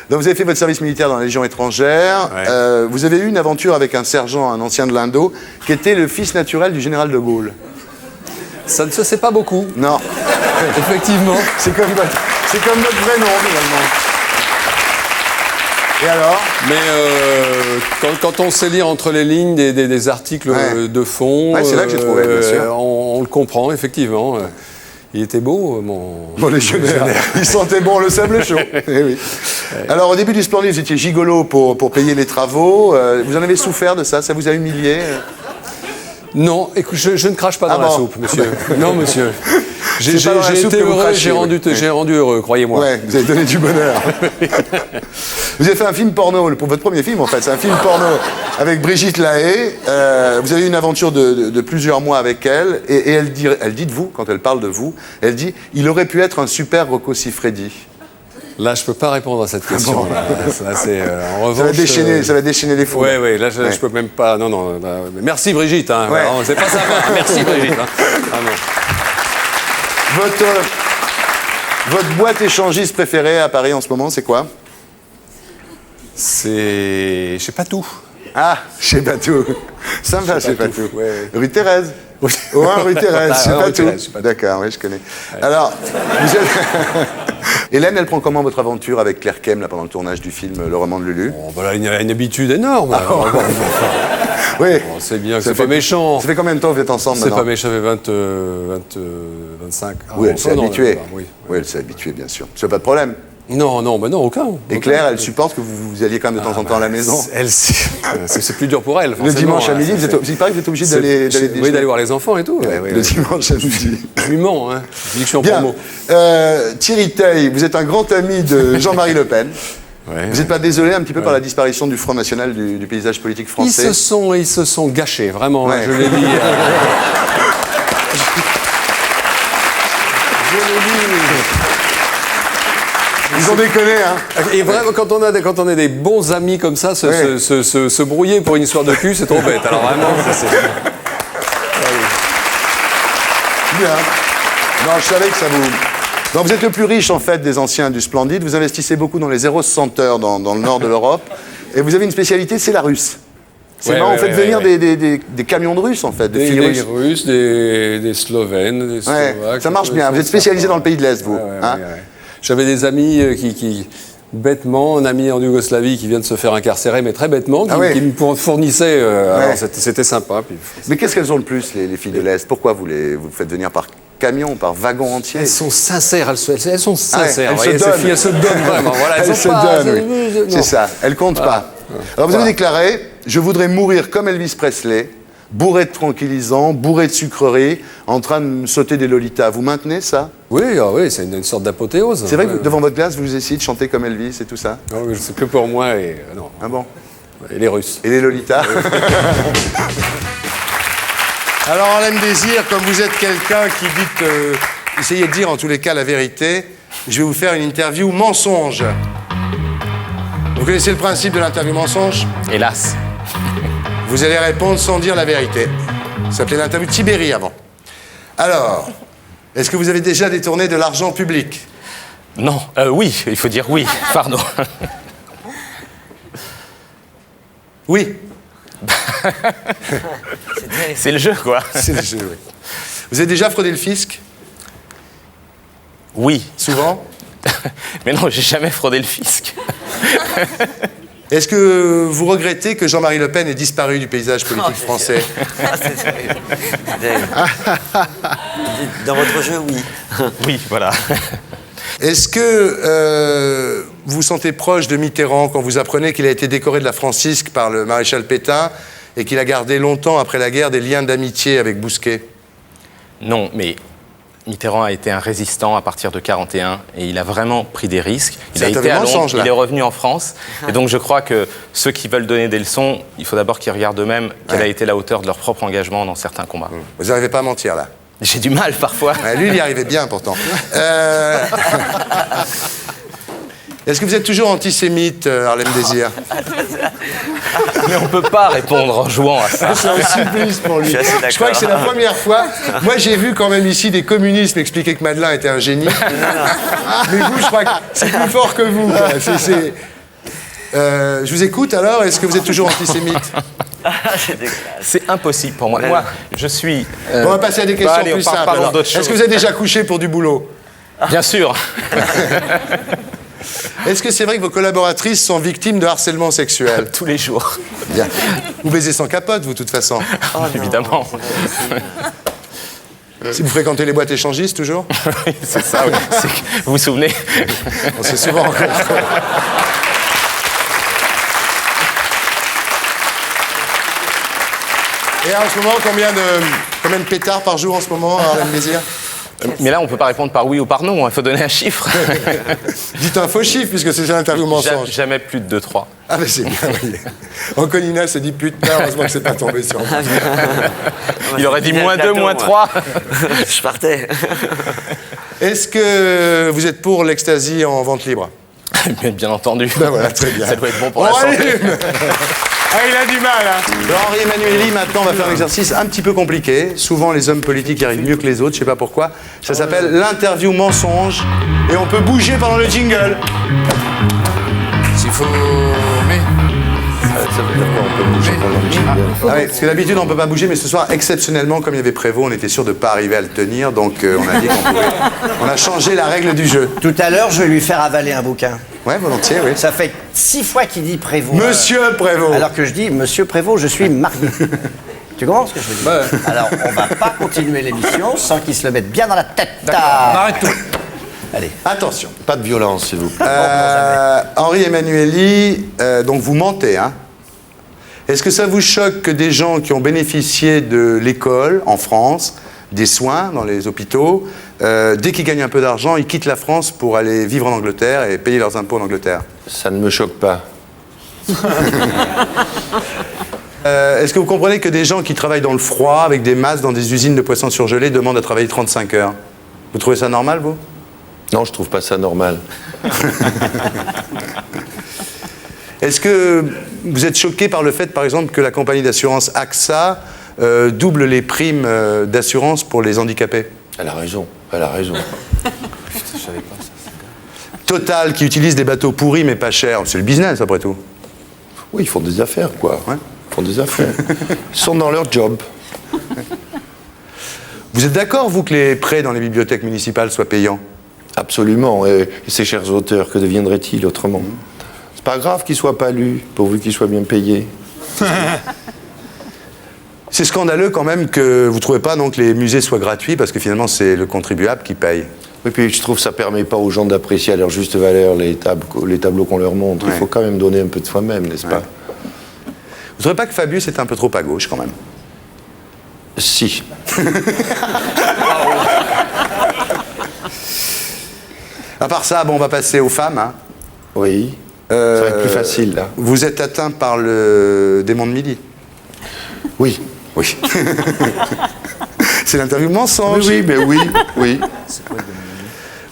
Donc vous avez fait votre service militaire dans la Légion étrangère. Ouais. Vous avez eu une aventure avec un sergent, un ancien de l'Indo, qui était le fils naturel du général de Gaulle. Ça ne se sait pas beaucoup. Non. Effectivement. C'est comme votre vrai nom, finalement. Et alors? Mais quand on sait lire entre les lignes des articles de fond, c'est là que j'ai trouvé, bien sûr. On le comprend, effectivement. Il était beau, mon légionnaire. Il sentait bon le sable chaud. Eh oui. Alors, au début du Splendide, vous étiez gigolo pour payer les travaux. Vous en avez souffert de ça? Ça vous a humilié? Non, écoute, je ne crache pas dans la soupe, monsieur. Non, monsieur. J'ai été heureux, j'ai rendu heureux, croyez-moi. Ouais, vous avez donné du bonheur. Vous avez fait un film porno, pour votre premier film en fait, c'est un film porno avec Brigitte Lahaie. Vous avez eu une aventure de plusieurs mois avec elle, et elle dit de vous, quand elle parle de vous, elle dit « Il aurait pu être un super Rocco Siffredi ». Là, je peux pas répondre à cette question. Là, c'est en revanche. Ça va déchaîner les fous. Oui. Là, je peux même pas. Non. Merci Brigitte. Hein. Ouais. C'est pas sympa. Merci Brigitte. Hein. Ah, non. Votre boîte échangiste préférée à Paris en ce moment, c'est quoi? C'est chez Patou. Ah, chez Patou. Ça me va, chez Patou. Ouais. Rue Thérèse. Rue Thérèse, chez Patou. D'accord, oui, je connais. Ouais. Alors, vous êtes... Hélène, elle prend comment votre aventure avec Claire Kem là, pendant le tournage du film Le roman de Lulu? Elle a une habitude énorme. Oui. C'est bien, c'est pas méchant. Ça fait combien de temps que vous êtes ensemble maintenant? C'est pas méchant, ça fait 25. Oui, elle s'est habituée. Oui, elle s'est habituée, bien sûr. C'est pas de problème? Non, aucun. Et Claire, elle supporte que vous alliez quand même de temps en temps à la maison? C'est plus dur pour elle, forcément. Le dimanche à midi, il paraît que vous êtes obligé d'aller Oui, d'aller voir les enfants et tout. Le dimanche à midi. Je lui mens, hein. Je dis que je suis en promo. Thierry Tail, vous êtes un grand ami de Jean-Marie Le Pen. Ouais. Vous n'êtes pas désolé un petit peu par la disparition du Front National du paysage politique français? Ils se sont gâchés, vraiment, je l'ai dit. Ils ont déconné, hein. Et vraiment, quand on a des bons amis comme ça, se brouiller pour une histoire de cul, c'est trop bête. Alors vraiment, c'est... Bien. Non, je savais que ça vous... Donc vous êtes le plus riche, en fait, des anciens du Splendide. Vous investissez beaucoup dans les 0,60 heures dans le nord de l'Europe. Et vous avez une spécialité, c'est la russe. C'est marrant, vous faites venir des camions de Russes, en fait, de filles Des Russes, des Slovènes, des Slovaques. Ça marche bien. Vous êtes spécialisé dans le pays de l'Est, vous. J'avais des amis qui, bêtement, un ami en Yougoslavie qui vient de se faire incarcérer, mais très bêtement, qui me fournissait. Alors c'était sympa. Puis... Mais qu'est-ce qu'elles ont le plus, les filles de l'Est? Pourquoi vous faites venir par camion, par wagon entier? Elles sont sincères, elles sont sincères. Elles se donnent vraiment. Voilà, elles se donnent. C'est ça, elles comptent pas. Alors vous avez déclaré, je voudrais mourir comme Elvis Presley, bourré de tranquillisants, bourré de sucreries, en train de me sauter des lolitas. Vous maintenez ça? Oui, c'est une sorte d'apothéose. C'est vrai que devant votre glace, vous essayez de chanter comme Elvis et tout ça? Non, mais c'est que pour moi et non. Ah bon? Et les Russes. Et les lolitas? Alors, Harlem Désir, comme vous êtes quelqu'un qui dit, essayez de dire en tous les cas la vérité, je vais vous faire une interview mensonge. Vous connaissez le principe de l'interview mensonge? Hélas. Vous allez répondre sans dire la vérité. Ça s'appelait l'interview de Tibéri avant. Alors, est-ce que vous avez déjà détourné de l'argent public? Non, oui, il faut dire oui, pardon. Oui. C'est le jeu, quoi. C'est le jeu, oui. Vous avez déjà fraudé le fisc? Oui. Souvent? Mais non, j'ai jamais fraudé le fisc. Est-ce que vous regrettez que Jean-Marie Le Pen ait disparu du paysage politique français? C'est terrible. Dans votre jeu, oui. Oui, voilà. Est-ce que vous vous sentez proche de Mitterrand quand vous apprenez qu'il a été décoré de la Francisque par le maréchal Pétain et qu'il a gardé longtemps après la guerre des liens d'amitié avec Bousquet? Non, mais Mitterrand a été un résistant à partir de 1941 et il a vraiment pris des risques. Il a été à Londres, il est revenu en France. Et donc je crois que ceux qui veulent donner des leçons, il faut d'abord qu'ils regardent eux-mêmes quelle a été la hauteur de leur propre engagement dans certains combats. Vous n'arrivez pas à mentir là? J'ai du mal parfois. Lui, il y arrivait bien pourtant. Est-ce que vous êtes toujours antisémite, Harlem Désir? Mais on ne peut pas répondre en jouant à ça. C'est un supplice pour lui. Je crois que c'est la première fois. Moi, j'ai vu quand même ici des communistes m'expliquer que Madeleine était un génie. Mais vous, je crois que c'est plus fort que vous. Je vous écoute alors. Est-ce que vous êtes toujours antisémite? C'est impossible pour moi. Moi, je suis... On va passer à des questions plus simples. Est-ce que vous avez déjà couché pour du boulot? Bien sûr. Est-ce que c'est vrai que vos collaboratrices sont victimes de harcèlement sexuel? Tous les jours. Bien. Vous baisez sans capote, vous, de toute façon? Évidemment. Si vous fréquentez les boîtes échangistes, toujours? Oui, c'est ça, oui. Vous vous souvenez? On s'est souvent rencontrés. Et en ce moment, combien de pétards par jour en ce moment, Harlem Désir? Mais là, on ne peut pas répondre par oui ou par non, il faut donner un chiffre. Dites un faux chiffre, puisque c'est une interview mensonge. Jamais plus de 2-3. Ah, mais c'est bien, oui. Anconina se dit putain, heureusement que c'est pas tombé sur moi. Il aurait dit -2, -3. Je partais. Est-ce que vous êtes pour l'ecstasy en vente libre? Bien entendu. Ben voilà, très bien. Ça doit être bon pour la santé. Ah, il a du mal, hein. Henri Emmanuelli, maintenant, on va faire un exercice un petit peu compliqué. Souvent, les hommes politiques y arrivent mieux que les autres, je sais pas pourquoi. Ça s'appelle l'interview mensonge. Et on peut bouger pendant le jingle. S'il faut... Mais... Ça veut dire quoi, on peut bouger pendant le jingle? Ah oui, parce que d'habitude, on ne peut pas bouger, mais ce soir, exceptionnellement, comme il y avait Prévost, on était sûr de ne pas arriver à le tenir, donc on a dit qu'on pouvait... On a changé la règle du jeu. Tout à l'heure, je vais lui faire avaler un bouquin. Ouais, volontiers, oui. Ça fait 6 fois qu'il dit Prévost. Monsieur Prévost. Alors que je dis, Monsieur Prévost, je suis marié. Tu comprends ce que je veux dire? Alors, on va pas continuer l'émission sans qu'il se le mette bien dans la tête. Arrête tout. Allez. Attention. Pas de violence, s'il vous plaît. Henri Emmanuelli, donc vous mentez, hein? Est-ce que ça vous choque que des gens qui ont bénéficié de l'école en France, des soins dans les hôpitaux, dès qu'ils gagnent un peu d'argent, ils quittent la France pour aller vivre en Angleterre et payer leurs impôts en Angleterre? Ça ne me choque pas. Est-ce que vous comprenez que des gens qui travaillent dans le froid, avec des masses dans des usines de poissons surgelés, demandent à travailler 35 heures? Vous trouvez ça normal, vous? Non, je trouve pas ça normal. Est-ce que vous êtes choqué par le fait, par exemple, que la compagnie d'assurance AXA double les primes d'assurance pour les handicapés? Elle a raison, elle a raison. Putain, je savais pas ça. Total, qui utilise des bateaux pourris mais pas chers. C'est le business, après tout. Oui, ils font des affaires, quoi. Ouais. font des affaires. Ils sont dans leur job. Vous êtes d'accord, vous, que les prêts dans les bibliothèques municipales soient payants? Absolument. Et ces chers auteurs, que deviendraient-ils autrement? C'est pas grave qu'ils soient pas lus, pourvu qu'ils soient bien payés. C'est scandaleux quand même que vous ne trouvez pas donc, que les musées soient gratuits, parce que finalement, c'est le contribuable qui paye. Et puis je trouve que ça ne permet pas aux gens d'apprécier à leur juste valeur les tableaux qu'on leur montre. Il faut quand même donner un peu de soi-même, n'est-ce pas? Vous ne trouvez pas que Fabius est un peu trop à gauche quand même? Si. À part ça, bon, on va passer aux femmes. Hein. Oui. Ça va être plus facile, là. Vous êtes atteint par le démon de midi? Oui. Oui. C'est l'interview mensonge. Oui, mais oui, oui.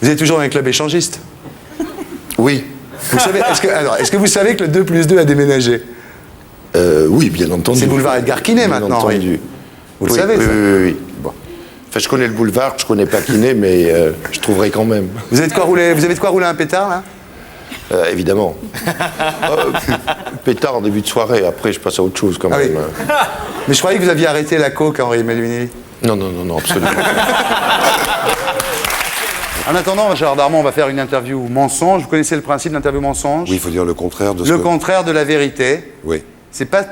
Vous êtes toujours dans les clubs échangistes? Oui. Vous savez, est-ce que vous savez que le 2+2 a déménagé? Oui, bien entendu. C'est boulevard Edgar Quinet maintenant. Entendu. Oui. Vous le savez, ça? Oui. Bon. Enfin, je connais le boulevard, je connais pas Quinet, mais je trouverai quand même. Vous avez de quoi rouler un pétard, là? Évidemment. Pétard en début de soirée, après je passe à autre chose quand même. Oui. Mais je croyais que vous aviez arrêté la coke, Henri Melvini. Non, absolument. En attendant, Gérard Darmon, on va faire une interview mensonge. Vous connaissez le principe de l'interview mensonge? Oui, il faut dire le contraire de ce Le contraire de la vérité. Oui. C'est pas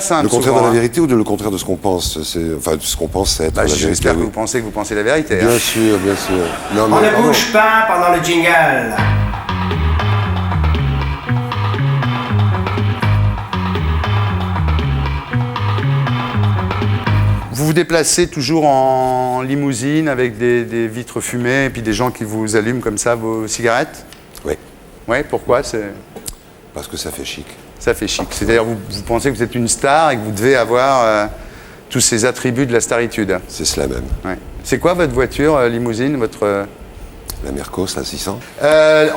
simple. Le contraire souvent, de la vérité ou le contraire de ce qu'on pense? Enfin, ce qu'on pense, c'est être la vérité. J'espère que vous pensez la vérité. Bien sûr, bien sûr. Non, On ne bouge pas pendant le jingle. Vous vous déplacez toujours en limousine avec des vitres fumées et puis des gens qui vous allument comme ça vos cigarettes? Oui. Oui, pourquoi? Parce que ça fait chic. Ça fait chic. C'est-à-dire vous pensez que vous êtes une star et que vous devez avoir tous ces attributs de la staritude. C'est cela même. Ouais. C'est quoi votre voiture, limousine, votre... La Mercos, la 600.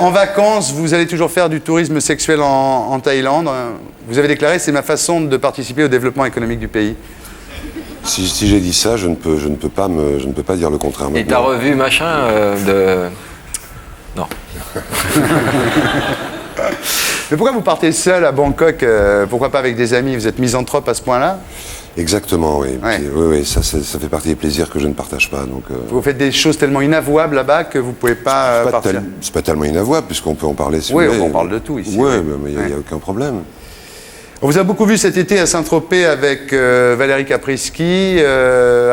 En vacances, vous allez toujours faire du tourisme sexuel en Thaïlande. Vous avez déclaré, c'est ma façon de participer au développement économique du pays. Si j'ai dit ça, je ne peux pas dire le contraire. Et t'as revu machin de... Non. Mais pourquoi vous partez seul à Bangkok? Pourquoi pas avec des amis? Vous êtes misanthrope à ce point-là? Exactement, oui. Ouais. Puis, oui, ça fait partie des plaisirs que je ne partage pas. Donc, Vous faites des choses tellement inavouables là-bas que vous ne pouvez pas partir. C'est pas tellement inavouable, puisqu'on peut en parler si oui, vous voulez. on parle de tout ici. Oui, mais il n'y a aucun problème. On vous a beaucoup vu cet été à Saint-Tropez avec Valérie Caprisky,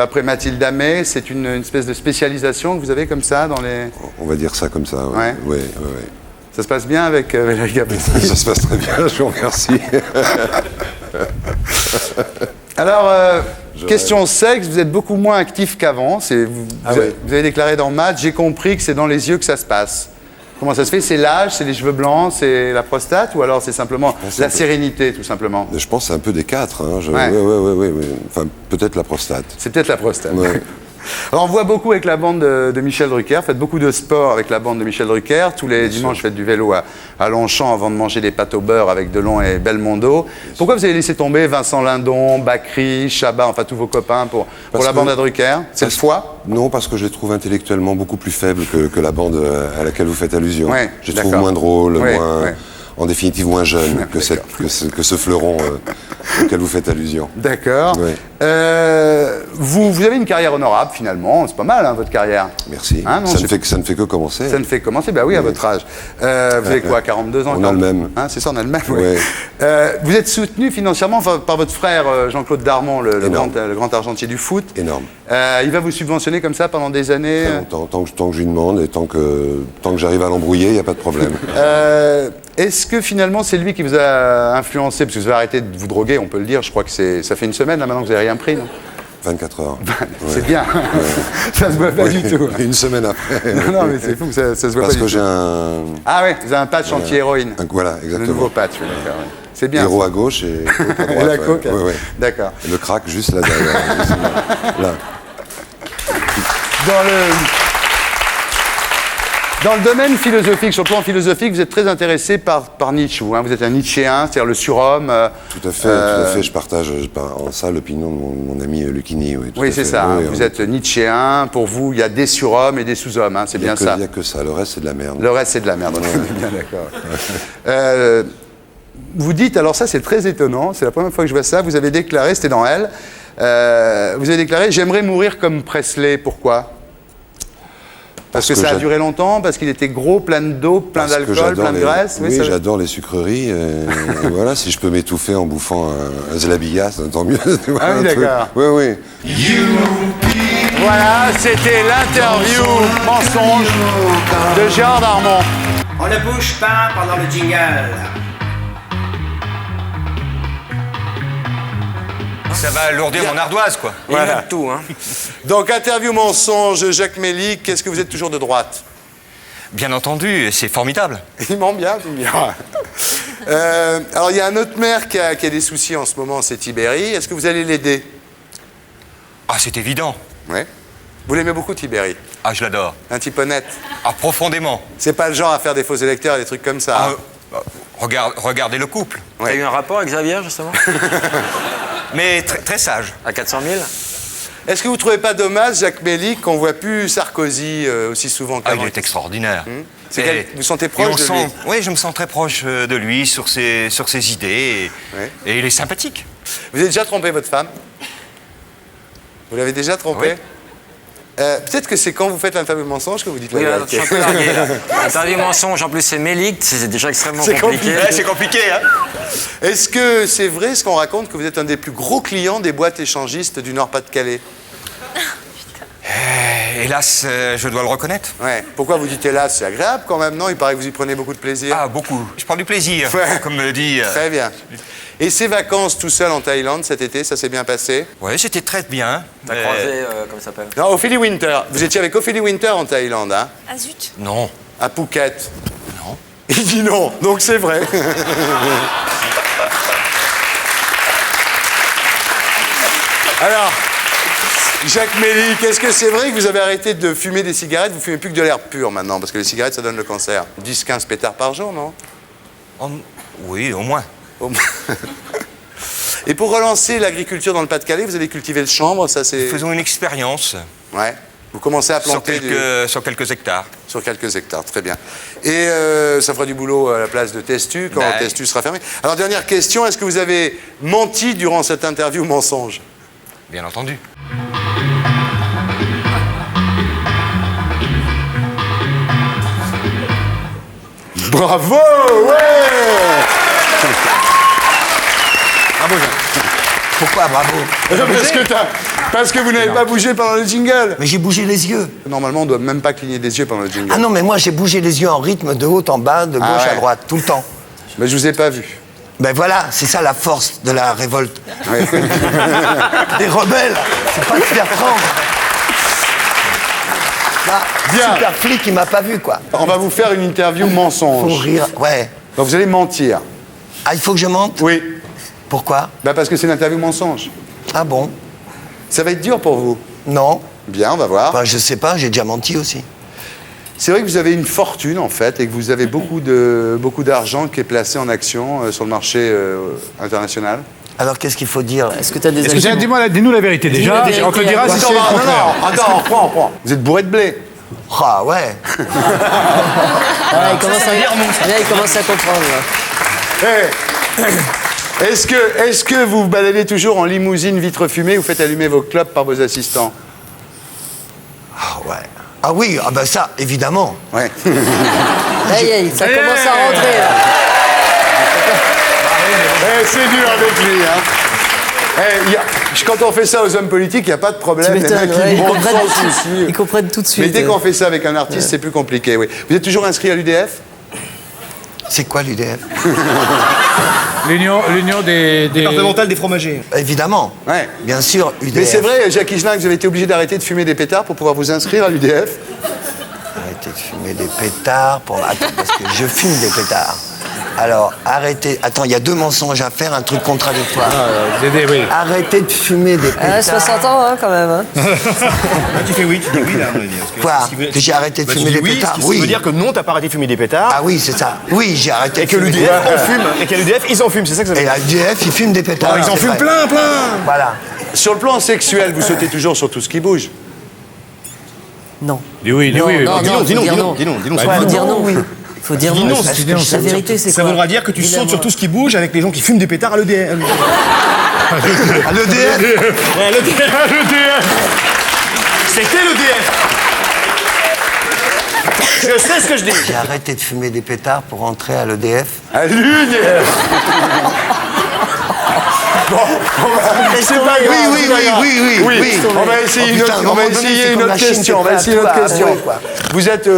après Mathilde Amet. C'est une espèce de spécialisation que vous avez comme ça dans les... On va dire ça comme ça, oui. Ouais. Oui. Ça se passe bien avec Valérie Caprisky? Ça se passe très bien, je vous remercie. Alors, question sexe, vous êtes beaucoup moins actif qu'avant. Vous avez déclaré dans Match, j'ai compris que c'est dans les yeux que ça se passe. Comment ça se fait? C'est l'âge, c'est les cheveux blancs, c'est la prostate, ou alors c'est simplement la sérénité, tout simplement? Je pense que c'est un peu des quatre. Hein. Ouais. Enfin, peut-être la prostate. C'est peut-être la prostate. Ouais. Alors, on voit beaucoup avec la bande de Michel Drucker. Faites beaucoup de sport avec la bande de Michel Drucker. Tous les dimanches, faites du vélo à Longchamp avant de manger des pâtes au beurre avec Delon et Belmondo. Pourquoi vous avez laissé tomber Vincent Lindon, Bacri, Chabat, enfin tous vos copains pour la bande à Drucker? C'est le foie? Non, parce que je les trouve intellectuellement beaucoup plus faibles que la bande à laquelle vous faites allusion. Ouais, je les trouve moins drôles, Ouais. En définitive moins jeune que ce fleuron auquel vous faites allusion. D'accord. Ouais. Vous avez une carrière honorable finalement, c'est pas mal hein, votre carrière. Merci. Hein, non, ça ne fait que commencer. Ça ne fait que commencer, bah oui, à votre âge. Vous avez quoi, 42 ans? On a le même. Hein, c'est ça, on a le même, ouais. Vous êtes soutenu financièrement par votre frère Jean-Claude Darmon, le grand argentier du foot. Énorme. Il va vous subventionner comme ça pendant des années? Très longtemps, tant que je lui demande et tant que j'arrive à l'embrouiller, il n'y a pas de problème. Est-ce que finalement c'est lui qui vous a influencé? Parce que vous avez arrêté de vous droguer, on peut le dire, je crois que ça fait une semaine là maintenant que vous n'avez rien pris, non? 24 heures. C'est bien. Ça se voit pas du tout. Une semaine après. Non, mais c'est fou que ça se voit pas du tout. Parce que j'ai un... Ah oui, vous avez un patch anti-héroïne. Voilà, exactement. Le nouveau patch, oui, d'accord. C'est bien. Héros à gauche et coke à droite. Et la coke, ouais. D'accord. Et le crack juste là derrière. Là. Dans le domaine philosophique, sur le plan philosophique, vous êtes très intéressé par Nietzsche. Vous êtes un Nietzschéen, c'est-à-dire le surhomme. Tout à fait. Je partage en ça l'opinion de mon ami Lucchini. Oui, c'est ça. Oui, vous êtes Nietzschéen. Pour vous, il y a des surhommes et des sous-hommes. Hein, c'est bien ça. Il n'y a que ça. Le reste, c'est de la merde. Le reste, c'est de la merde. On est bien d'accord. vous dites, alors ça c'est très étonnant, c'est la première fois que je vois ça, vous avez déclaré, c'était dans Elle, vous avez déclaré « J'aimerais mourir comme Presley ». Pourquoi ? Parce que ça a duré longtemps, parce qu'il était gros, plein d'eau, plein d'alcool, plein de graisse. Oui, j'adore les sucreries. Et voilà, si je peux m'étouffer en bouffant un zlabilla, tant mieux. Ah oui, d'accord. Oui, oui. Voilà, c'était l'interview mensonge de Gérard Darmon. On ne bouge pas pendant le jingle. Ça va alourdir mon ardoise, quoi. Voilà. Tout, hein. Donc, interview mensonge, Jacques Mélic, est-ce que vous êtes toujours de droite? Bien entendu, c'est formidable. Il ment bien, tout bien. Alors, il y a un autre maire qui a des soucis en ce moment, c'est Tibéri. Est-ce que vous allez l'aider? Ah, c'est évident. Oui. Vous l'aimez beaucoup, Tibéri? Ah, je l'adore. Un type honnête? Ah, profondément. C'est pas le genre à faire des faux électeurs et des trucs comme ça. Regardez le couple. T'as eu un rapport avec Xavier, justement? Mais très sage. À 400 000? Est-ce que vous ne trouvez pas dommage, Jacques Mélic, qu'on ne voit plus Sarkozy aussi souvent qu'avant? Il est extraordinaire. Vous vous sentez proche de lui? Oui, je me sens très proche de lui sur ses idées. Et il est sympathique. Vous avez déjà trompé votre femme? Vous l'avez déjà trompé? Oui. Peut-être que c'est quand vous faites l'interview mensonge que vous dites la vérité. Je suis un peu largué, là. L'interview mensonge, en plus c'est Mélic, c'est déjà extrêmement compliqué. C'est compliqué, hein. Est-ce que c'est vrai ce qu'on raconte, que vous êtes un des plus gros clients des boîtes échangistes du Nord-Pas-de-Calais? Hélas, je dois le reconnaître. Ouais. Pourquoi vous dites hélas? C'est agréable quand même, non? Il paraît que vous y prenez beaucoup de plaisir. Ah, beaucoup. Je prends du plaisir, comme me dit... Très bien. Et ces vacances tout seul en Thaïlande cet été, ça s'est bien passé? Oui, c'était très bien. T'as croisé, comment ça s'appelle? Non, Ophélie Winter. Vous étiez avec Ophélie Winter en Thaïlande, hein? Ah zut. Non. À Phuket? Non. Il dit non, donc c'est vrai. Alors, Jacques Mélic, est-ce que c'est vrai que vous avez arrêté de fumer des cigarettes? Vous fumez plus que de l'air pur maintenant, parce que les cigarettes, ça donne le cancer. 10-15 pétards par jour, non? Oui, au moins. Et pour relancer l'agriculture dans le Pas-de-Calais, vous allez cultiver le chanvre, ça c'est... Faisons une expérience. Ouais. Vous commencez à planter sur quelques hectares. Sur quelques hectares, très bien. Et ça fera du boulot à la place de Testu, quand Testu sera fermé. Alors, dernière question, est-ce que vous avez menti durant cette interview mensonge? Bien entendu. Bravo, ouais. Bravo, Jean. Pourquoi bravo? Parce que vous n'avez pas bougé pendant le jingle. Mais j'ai bougé les yeux. Normalement, on ne doit même pas cligner des yeux pendant le jingle. Ah non, mais moi j'ai bougé les yeux en rythme de haut en bas, de gauche à droite, tout le temps. Mais je vous ai pas vu. Ben voilà, c'est ça la force de la révolte. Oui. Des rebelles, c'est pas de faire prendre. Là, Bien. super flic, il m'a pas vu, quoi. On va vous faire une interview mensonge. Faut rire, ouais. Donc vous allez mentir. Ah, il faut que je mente? Oui. Pourquoi? Bah parce que c'est une interview mensonge. Ah bon? Ça va être dur pour vous. Non. Bien, on va voir. Ben, je sais pas, j'ai déjà menti aussi. C'est vrai que vous avez une fortune, en fait, et que vous avez beaucoup d'argent qui est placé en action sur le marché international. Alors, qu'est-ce qu'il faut dire? Est-ce que tu as des amis? Dis-nous la vérité déjà, on te dira si c'est le contraire. Attends, on reprend. Vous êtes bourré de blé. Ah ouais. Il commence à comprendre. Là. Est-ce que vous vous baladez toujours en limousine vitre fumée ou faites allumer vos clopes par vos assistants? Ah ouais. Ah oui, ah ben ça, évidemment. Ouais. Ça commence à rentrer, là. C'est dur avec lui, hein. Quand on fait ça aux hommes politiques, il n'y a pas de problème. Les mecs, ils comprennent tout de suite. Mais dès qu'on fait ça avec un artiste, c'est plus compliqué, oui. Vous êtes toujours inscrit à l'UDF? C'est quoi l'UDF? L'union des... Départementale des fromagers. Évidemment. Ouais. Bien sûr, UDF. Mais c'est vrai, Jacques Higelin, que vous avez été obligé d'arrêter de fumer des pétards pour pouvoir vous inscrire à l'UDF? Arrêtez de fumer des pétards pour... Attends, parce que je fume des pétards. Alors, arrêtez... Attends, il y a deux mensonges à faire, un truc contradictoire. Oui. Arrêtez de fumer des pétards. 60 ans, hein, quand même. Hein. Tu fais oui, tu dis oui, là. Quoi? Que j'ai arrêté de fumer des pétards? Oui. Ça veut dire que non, t'as pas arrêté de fumer des pétards. Ah oui, c'est ça. Oui, j'ai arrêté de fumer des l'UDF, pétards. on fume. Et qu'à l'UDF, ils en fument, c'est ça que ça veut dire. Et l'UDF, ils fument des pétards. Ils en fument plein. Voilà. Sur le plan sexuel, vous sautez toujours sur tout ce qui bouge? Non. Dis oui. Dis non. Faut dire non, oui. faut dire Dis non. non, c'est La vérité, c'est ça quoi? voudra dire que tu sautes sur tout ce qui bouge avec les gens qui fument des pétards à l'EDF. À l'EDF. Ouais, à l'EDF. C'était l'EDF. Je sais ce que je dis. J'ai arrêté de fumer des pétards pour rentrer à l'EDF. À l'UDF. Bon, c'est pas grave. Oui. On va essayer une autre question. Vous êtes,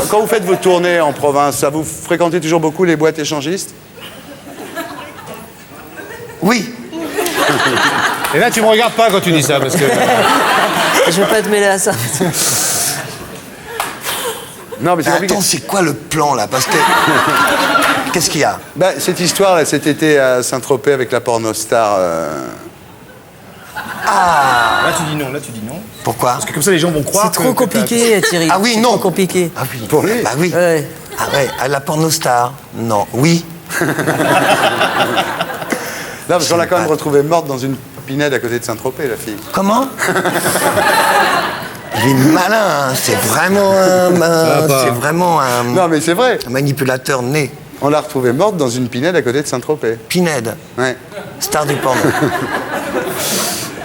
quand vous faites vos tournées en province, ça vous fréquentez toujours beaucoup les boîtes échangistes? Oui. Et là, tu me regardes pas quand tu dis ça, parce que... Je veux pas te mêler à ça. Non, mais attends, c'est quoi le plan, là? Parce que... Qu'est-ce qu'il y a? Cette histoire, là, cet été à Saint-Tropez avec la pornostar... Ah. Là, tu dis non. Pourquoi? Parce que comme ça, les gens vont croire C'est trop compliqué, Thierry. Ah oui, non. C'est trop compliqué. Ah oui. Pour lui? Bah oui. Ouais. Ah ouais, à la pornostar? Non. Oui. Là, parce qu'on l'a quand même retrouvée morte dans une pinède à côté de Saint-Tropez, la fille. Comment? Il est malin, hein. C'est vraiment un... Non, mais c'est vrai. Un manipulateur né. On l'a retrouvée morte dans une pinède à côté de Saint-Tropez. Pinède? Ouais. Star du porno.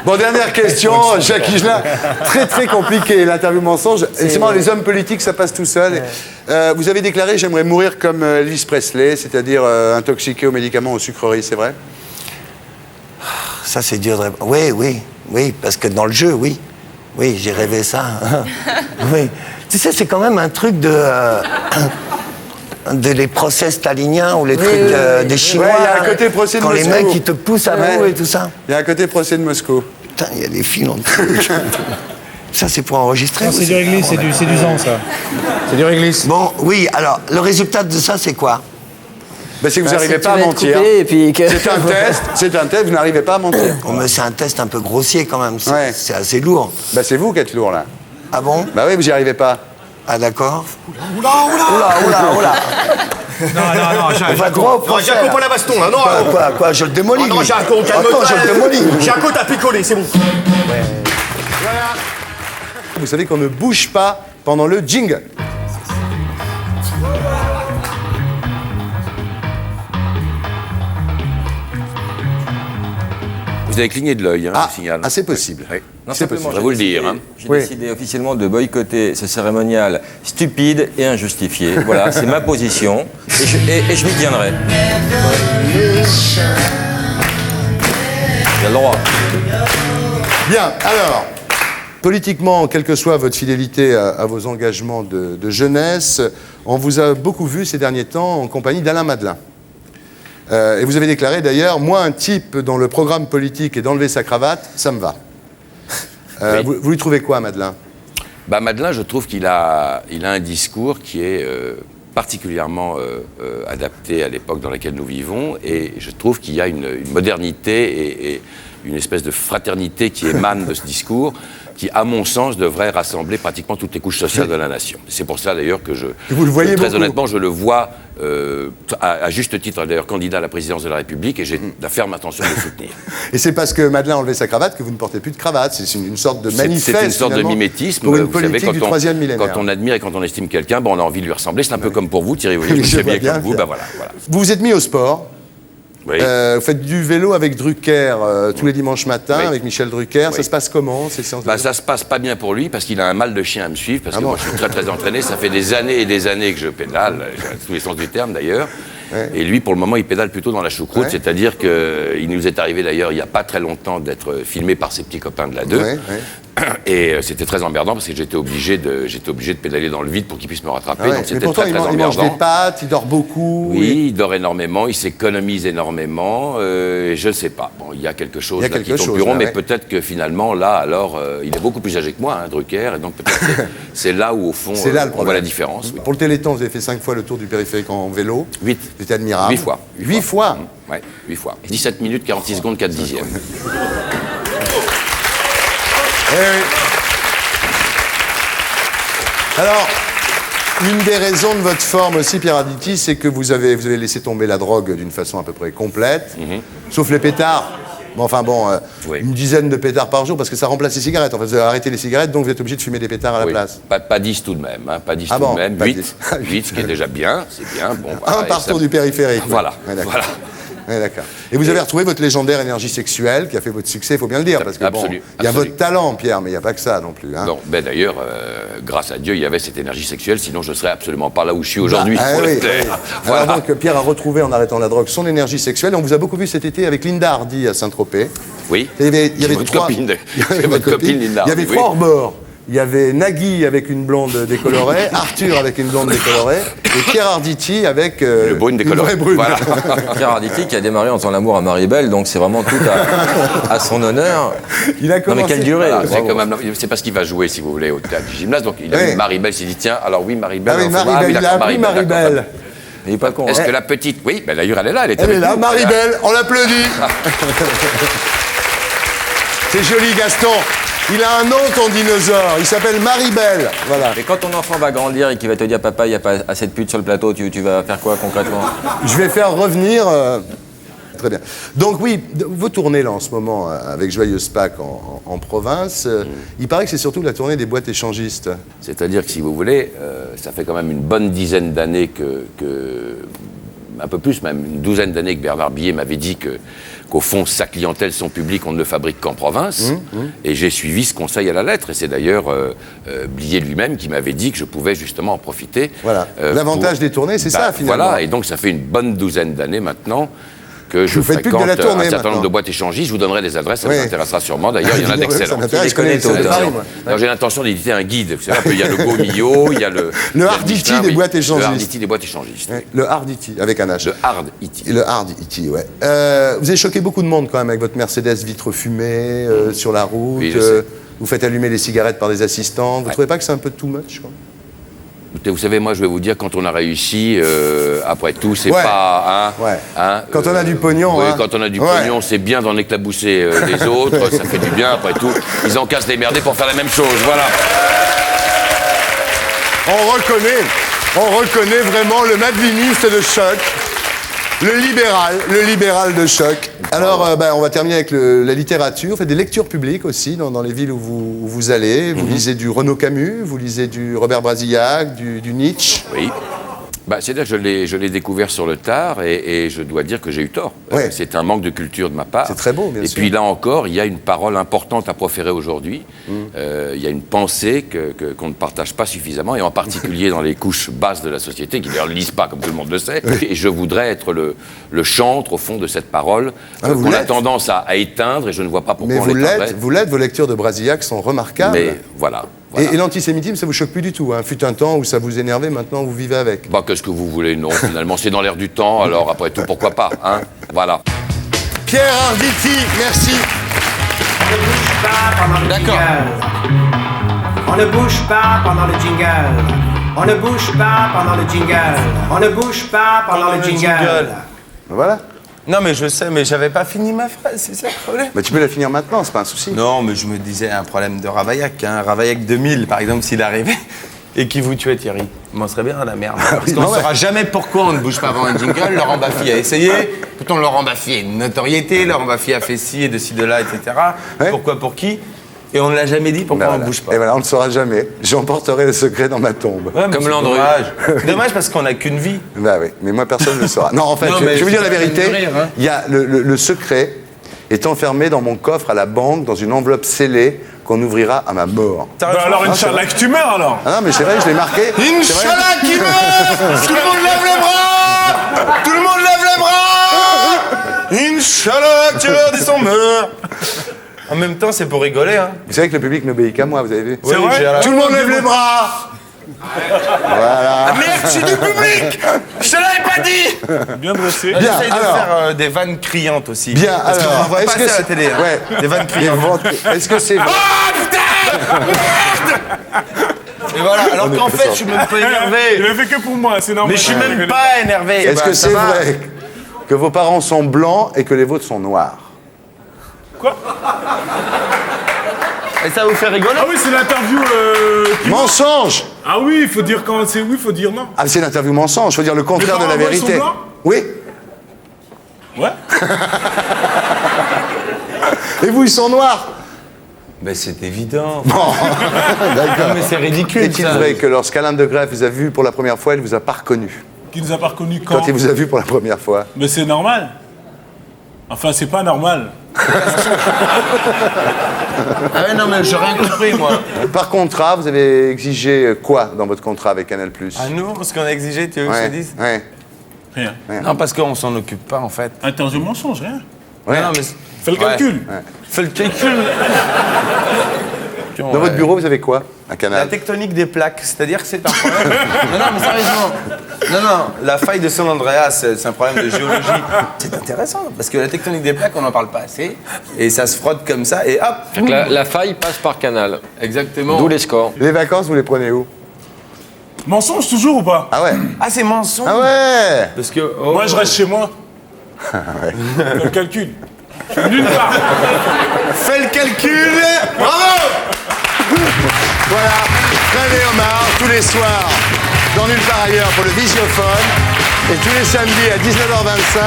Bon, dernière question, Jacques Higelin. Très, très compliqué, l'interview mensonge. C'est marrant, les hommes politiques, ça passe tout seul. Ouais. Vous avez déclaré « J'aimerais mourir comme Elvis Presley », c'est-à-dire intoxiqué aux médicaments, aux sucreries, c'est vrai? Ça, c'est dur de répondre. Oui, parce que dans le jeu, oui. Oui, j'ai rêvé ça. Oui. Tu sais, c'est quand même un truc de les procès staliniens ou les trucs des Chinois. Il y a un côté procès de quand Moscou. Les mecs, ils te poussent à bout et tout ça. Il y a un côté procès de Moscou. Putain, il y a des fils en dessous. Ça, c'est pour enregistrer. C'est du réglisse, c'est du zan, ça. C'est du réglisse. Bon, oui, alors, le résultat de ça, c'est quoi? C'est que vous n'arrivez pas à mentir. C'est un test, vous n'arrivez pas à mentir. Oh, mais c'est un test un peu grossier quand même, c'est assez lourd. C'est vous qui êtes lourd là. Ah bon? Bah oui, vous n'y arrivez pas. Ah d'accord. Oula. Non, On va droit au procès. Jaco, pas la baston là, non. Quoi, je le démolis. Non, Jaco, calme-toi. Je le démolis. Jaco, t'as picolé, c'est bon. Voilà. Vous savez qu'on ne bouge pas pendant le jingle. Vous avez cligné de l'œil, je signale. Ah, c'est possible. Oui. Non, c'est possible. Je vais vous le dire. J'ai décidé officiellement de boycotter ce cérémonial stupide et injustifié. Voilà, c'est ma position et je m'y tiendrai. J'ai le droit. Bien, alors, politiquement, quelle que soit votre fidélité à vos engagements de jeunesse, on vous a beaucoup vu ces derniers temps en compagnie d'Alain Madelin. Et vous avez déclaré d'ailleurs, moi, un type dont le programme politique est d'enlever sa cravate, ça me va. Oui. Vous lui trouvez quoi, Madelin? Madelin, je trouve qu'il a un discours qui est particulièrement adapté à l'époque dans laquelle nous vivons, et je trouve qu'il y a une modernité et une espèce de fraternité qui émane de ce discours, qui, à mon sens, devrait rassembler pratiquement toutes les couches sociales de la nation. C'est pour ça, d'ailleurs, que vous le voyez très beaucoup. honnêtement, je le vois, à juste titre, d'ailleurs, candidat à la présidence de la République, et j'ai la ferme intention de le soutenir. Et c'est parce que Madelin a enlevé sa cravate que vous ne portez plus de cravate. C'est une sorte de manifeste, c'est une sorte de mimétisme. pour une vous politique savez, du troisième millénaire. quand on admire et quand on estime quelqu'un, on a envie de lui ressembler. C'est un peu comme pour vous, Thierry Voyer, je sais bien comme vous. Voilà. Vous vous êtes mis au sport. Oui. Vous faites du vélo avec Drucker tous les dimanches matins, avec Michel Drucker. Ça se passe comment, ces séances de vélo? Ça se passe pas bien pour lui parce qu'il a un mal de chien à me suivre, parce que moi je suis très très entraîné, ça fait des années et des années que je pédale, dans tous les sens du terme d'ailleurs. Et lui, pour le moment, il pédale plutôt dans la choucroute, c'est-à-dire qu'il nous est arrivé d'ailleurs il n'y a pas très longtemps d'être filmé par ses petits copains de la 2. Et c'était très emmerdant parce que j'étais obligé de pédaler dans le vide pour qu'il puisse me rattraper. Donc c'était très emmerdant. Il mange des pâtes, il dort beaucoup. Oui, il dort énormément, il s'économise énormément. Je ne sais pas. Bon, il y a quelque chose là qui tombe plus rond, mais peut-être que finalement, là, alors, il est beaucoup plus âgé que moi, Drucker, et donc peut-être c'est là où, au fond, on voit la différence. Pour le Téléthon, vous avez fait 5 fois le tour du périphérique en vélo. 8. C'était admirable. 8 fois. 8 fois. Oui, 8 fois. 17 minutes, 46 secondes, 4 dixièmes. Alors, une des raisons de votre forme aussi, Pierre Arditi, c'est que vous avez laissé tomber la drogue d'une façon à peu près complète. Sauf les pétards. Bon, enfin bon, une dizaine de pétards par jour, parce que ça remplace les cigarettes. En fait, vous avez arrêté les cigarettes, donc vous êtes obligé de fumer des pétards à la place. Pas 10 tout de même, hein, pas 10 tout de même, 8, ce qui est déjà bien, c'est bien. Bon, voilà, un partout du périphérique. Voilà, voilà. Ouais, d'accord. Et vous avez retrouvé votre légendaire énergie sexuelle qui a fait votre succès, il faut bien le dire, parce que bon, il y a votre talent, Pierre, mais il n'y a pas que ça non plus. Hein. Non, ben d'ailleurs, grâce à Dieu, il y avait cette énergie sexuelle, sinon je ne serais absolument pas là où je suis aujourd'hui. Voilà. Alors donc, Pierre a retrouvé, en arrêtant la drogue, son énergie sexuelle. On vous a beaucoup vu cet été avec Linda Hardy à Saint-Tropez. Oui. Il y avait trois... votre copine Linda. Il y avait 3 hors-bords. Il y avait Nagui avec une blonde décolorée, Arthur avec une blonde décolorée, et Pierre Arditi avec le brune décoloré. Une vraie brune. Voilà. Pierre Arditi qui a démarré en faisant l'amour à Maribel, donc c'est vraiment tout à son honneur. Il a commencé... Non mais quelle durée. C'est parce qu'il va jouer, si vous voulez, au théâtre du gymnase. Donc il a vu Maribel, il s'est dit tiens, alors oui, Maribel. Ah oui, Maribel, il a appris Maribel. Il est pas con. Est-ce que la petite... Oui, ben d'ailleurs elle est là, elle est là, Maribel, on l'applaudit. C'est joli, Gaston. Il a un nom, ton dinosaure. Il s'appelle Maribel. Voilà. Et quand ton enfant va grandir et qu'il va te dire papa, il n'y a pas assez de putes sur le plateau, tu vas faire quoi concrètement? Je vais faire revenir. Très bien. Donc oui, vos tournées là en ce moment avec Joyeuse Pâques en province, il paraît que c'est surtout la tournée des boîtes échangistes. C'est-à-dire que si vous voulez, ça fait quand même une bonne dizaine d'années un peu plus même, une douzaine d'années que Bernard Billet m'avait dit qu'au fond, sa clientèle, son public, on ne le fabrique qu'en province. Et j'ai suivi ce conseil à la lettre. Et c'est d'ailleurs Billet lui-même qui m'avait dit que je pouvais justement en profiter. Voilà. L'avantage des tournées, c'est ça, finalement. Voilà, et donc ça fait une bonne douzaine d'années maintenant que je fréquente plus que de la tournée, un certain nombre de boîtes échangistes. Je vous donnerai des adresses, ça vous intéressera sûrement. D'ailleurs, il y en a d'excellents. Je connais tout. J'ai l'intention d'éditer un guide. Vous savez, il y a le Gomillot, il y a le Harditi des boîtes échangistes. Le Harditi des boîtes échangistes. Le Harditi, avec un H. Le Harditi. Le Harditi, ouais. Vous avez choqué beaucoup de monde quand même avec votre Mercedes vitre fumée sur la route. Oui, je sais. Vous faites allumer les cigarettes par des assistants. Vous trouvez pas que c'est un peu too much, quoi? Vous savez, moi, je vais vous dire, quand on a réussi, après tout, c'est pas... Quand on a du pognon... Oui, quand on a du pognon, c'est bien d'en éclabousser les autres, ça fait du bien, après tout. Ils en cassent les merdés pour faire la même chose, voilà. On reconnaît vraiment le madeliniste de choc, le libéral de choc. Alors, on va terminer avec la littérature. Vous faites des lectures publiques aussi dans les villes où vous allez. Vous lisez du Renaud Camus, vous lisez du Robert Brasillac, du Nietzsche. Oui. C'est-à-dire que je l'ai découvert sur le tard et je dois dire que j'ai eu tort. C'est un manque de culture de ma part. C'est très beau, bien sûr. Et puis là encore, il y a une parole importante à proférer aujourd'hui. Il y a une pensée qu'on ne partage pas suffisamment, et en particulier dans les couches basses de la société, qui d'ailleurs ne lisent pas, comme tout le monde le sait. Et je voudrais être le chantre, au fond, de cette parole qu'on a tendance à éteindre, et je ne vois pas pourquoi on l'éteindrait. Vous l'êtes, vos lectures de Brasillac sont remarquables. Mais voilà. Et l'antisémitisme, ça vous choque plus du tout, hein. Fut un temps où ça vous énervait, maintenant vous vivez avec. Qu'est-ce que vous voulez? Non, finalement, c'est dans l'air du temps, alors après tout, pourquoi pas, hein? Voilà. Pierre Arditi, merci. On ne bouge pas pendant le jingle. On ne bouge pas pendant le jingle. On ne bouge pas pendant le jingle. On ne bouge pas pendant le jingle. Voilà. Non, mais je sais, mais j'avais pas fini ma phrase, c'est ça le problème. Tu peux la finir maintenant, c'est pas un souci. Non, mais je me disais un problème de Ravaillac. Ravaillac 2000, par exemple, s'il arrivait et qui vous tuait, Thierry. On serait bien dans la merde. Parce qu'on ne saura jamais pourquoi on ne bouge pas avant un jingle. Laurent Baffy a essayé. Pourtant, Laurent Baffy a une notoriété. Laurent Baffy a fait ci et de ci, de là, etc. Pourquoi, pour qui? Et on ne l'a jamais dit pourquoi on ne bouge pas. Et voilà, on ne saura jamais. J'emporterai le secret dans ma tombe. Comme Landru. Dommage parce qu'on n'a qu'une vie. Oui, mais moi personne ne le saura. Non, en fait, je vais vous dire la vérité. Il y a le secret est enfermé dans mon coffre à la banque, dans une enveloppe scellée qu'on ouvrira à ma mort. Alors, Inch'Allah que tu meurs alors. Ah non, mais c'est vrai, je l'ai marqué. Inch'Allah qui meurt. Tout le monde lève les bras. Tout le monde lève les bras. Inch'Allah que tu meurs, disons meurt. En même temps, c'est pour rigoler, hein. Vous savez que le public n'obéit qu'à moi, vous avez vu? C'est vrai. Tout le monde lève les bras. Voilà. Ah merde, je suis du public. Je te l'avais pas dit. Bien dressé. J'essaye de faire des vannes criantes aussi. Bien, parce alors. qu'on voit pas ça à la télé. Hein. Des vannes criantes. Est-ce que c'est... Oh putain. Merde. Et voilà, alors qu'en fait, je suis même pas énervé. Il le fait que pour moi, c'est normal. Mais je suis même pas énervé. Est-ce que c'est vrai que vos parents sont blancs et que les vôtres sont noirs? Quoi? Et ça vous fait rigoler? Ah oui, c'est l'interview... Mensonge! Ah oui, il faut dire quand c'est oui, il faut dire non. Ah, c'est l'interview mensonge, il faut dire le contraire de la vérité. Oui? Ouais. Et vous, ils sont noirs? Ben, c'est évident. Bon, d'accord. Non, mais c'est ridicule. Est-il vrai que lorsqu'Alain de Greff vous a vu pour la première fois, il vous a pas reconnu? Qui nous a pas reconnus quand? Quand il vous a vu pour la première fois. Mais c'est normal. Enfin, c'est pas normal. Ah ouais, non, mais j'ai rien compris, moi. Par contrat, vous avez exigé quoi dans votre contrat avec Canal+? Ah, nous, ce qu'on a exigé, tu veux que je te dise? Ouais. Rien. Non, parce qu'on s'en occupe pas, en fait. Interview mensonge, rien. Ouais, non, mais... Fais le calcul. Ouais. Fais le calcul. Dans votre bureau, vous avez quoi à Canal? La tectonique des plaques, c'est-à-dire que c'est un problème... non, mais sérieusement. Non, la faille de San Andreas, c'est un problème de géologie. C'est intéressant, parce que la tectonique des plaques, on n'en parle pas assez, et ça se frotte comme ça, et hop. Donc la faille passe par Canal. Exactement. D'où les scores. Les vacances, vous les prenez où? Mensonge toujours ou pas? Ah ouais. Ah, c'est mensonge. Ah ouais. Parce que... Moi, je reste chez moi. Ouais. Fais le calcul. Je suis nulle part. Fais le calcul. Bravo. Voilà, Fred et Omar, tous les soirs, dans Nulle part ailleurs pour le Visiophone, et tous les samedis à 19h25,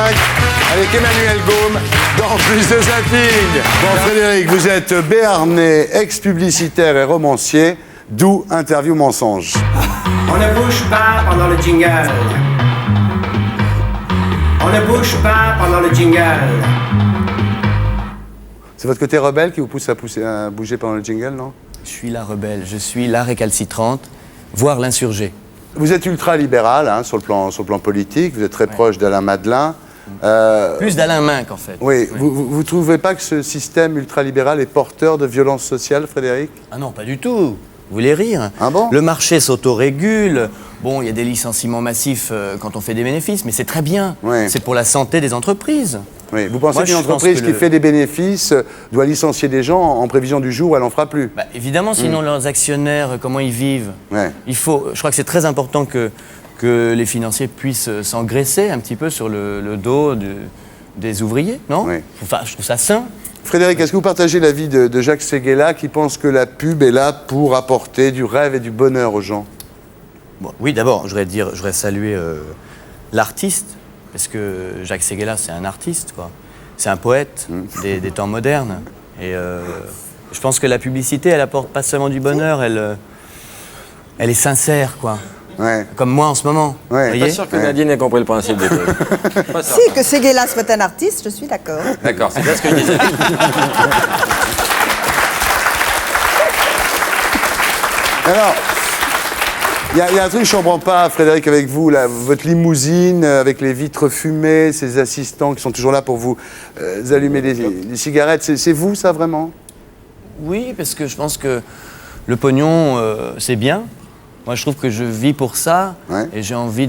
avec Emmanuel Gaume, dans Plus de Zapping. Bon, Frédéric, vous êtes béarnais, ex-publicitaire et romancier, d'où Interview mensonge. On ne bouge pas pendant le jingle. On ne bouge pas pendant le jingle. C'est votre côté rebelle qui vous pousse à bouger pendant le jingle, non? Je suis la rebelle, je suis la récalcitrante, voire l'insurgée. Vous êtes ultra-libéral hein, sur le plan politique, vous êtes très proche d'Alain Madelin. Plus d'Alain Minc, en fait. Oui, vous ne trouvez pas que ce système ultralibéral est porteur de violence sociale, Frédéric? Ah non, pas du tout. Vous voulez rire? Ah bon? Le marché s'autorégule. Bon, il y a des licenciements massifs quand on fait des bénéfices, mais c'est très bien. Oui. C'est pour la santé des entreprises. Oui. Vous pensez qu'une entreprise qui fait des bénéfices doit licencier des gens en prévision du jour où elle n'en fera plus? Bah, évidemment, sinon leurs actionnaires, comment ils vivent? Je crois que c'est très important que les financiers puissent s'engraisser un petit peu sur le dos des ouvriers, non? Enfin, je trouve ça sain. Frédéric, est-ce que vous partagez l'avis de Jacques Séguéla qui pense que la pub est là pour apporter du rêve et du bonheur aux gens? Bon, oui, d'abord, je voudrais saluer l'artiste, parce que Jacques Séguéla, c'est un artiste, quoi. C'est un poète des temps modernes. Et je pense que la publicité, elle apporte pas seulement du bonheur, elle est sincère, quoi. Ouais. Comme moi en ce moment. Ouais. Vous Pas sûr que Nadine ait compris le principe des choses. Si, que Séguéla soit un artiste, je suis d'accord. D'accord, c'est bien ce que je disais. Alors, il y a un truc que je ne comprends pas, Frédéric, avec vous, là, votre limousine, avec les vitres fumées, ces assistants qui sont toujours là pour vous allumer des cigarettes, c'est vous, ça, vraiment? Oui, parce que je pense que le pognon, c'est bien. Moi, je trouve que je vis pour ça, et j'ai envie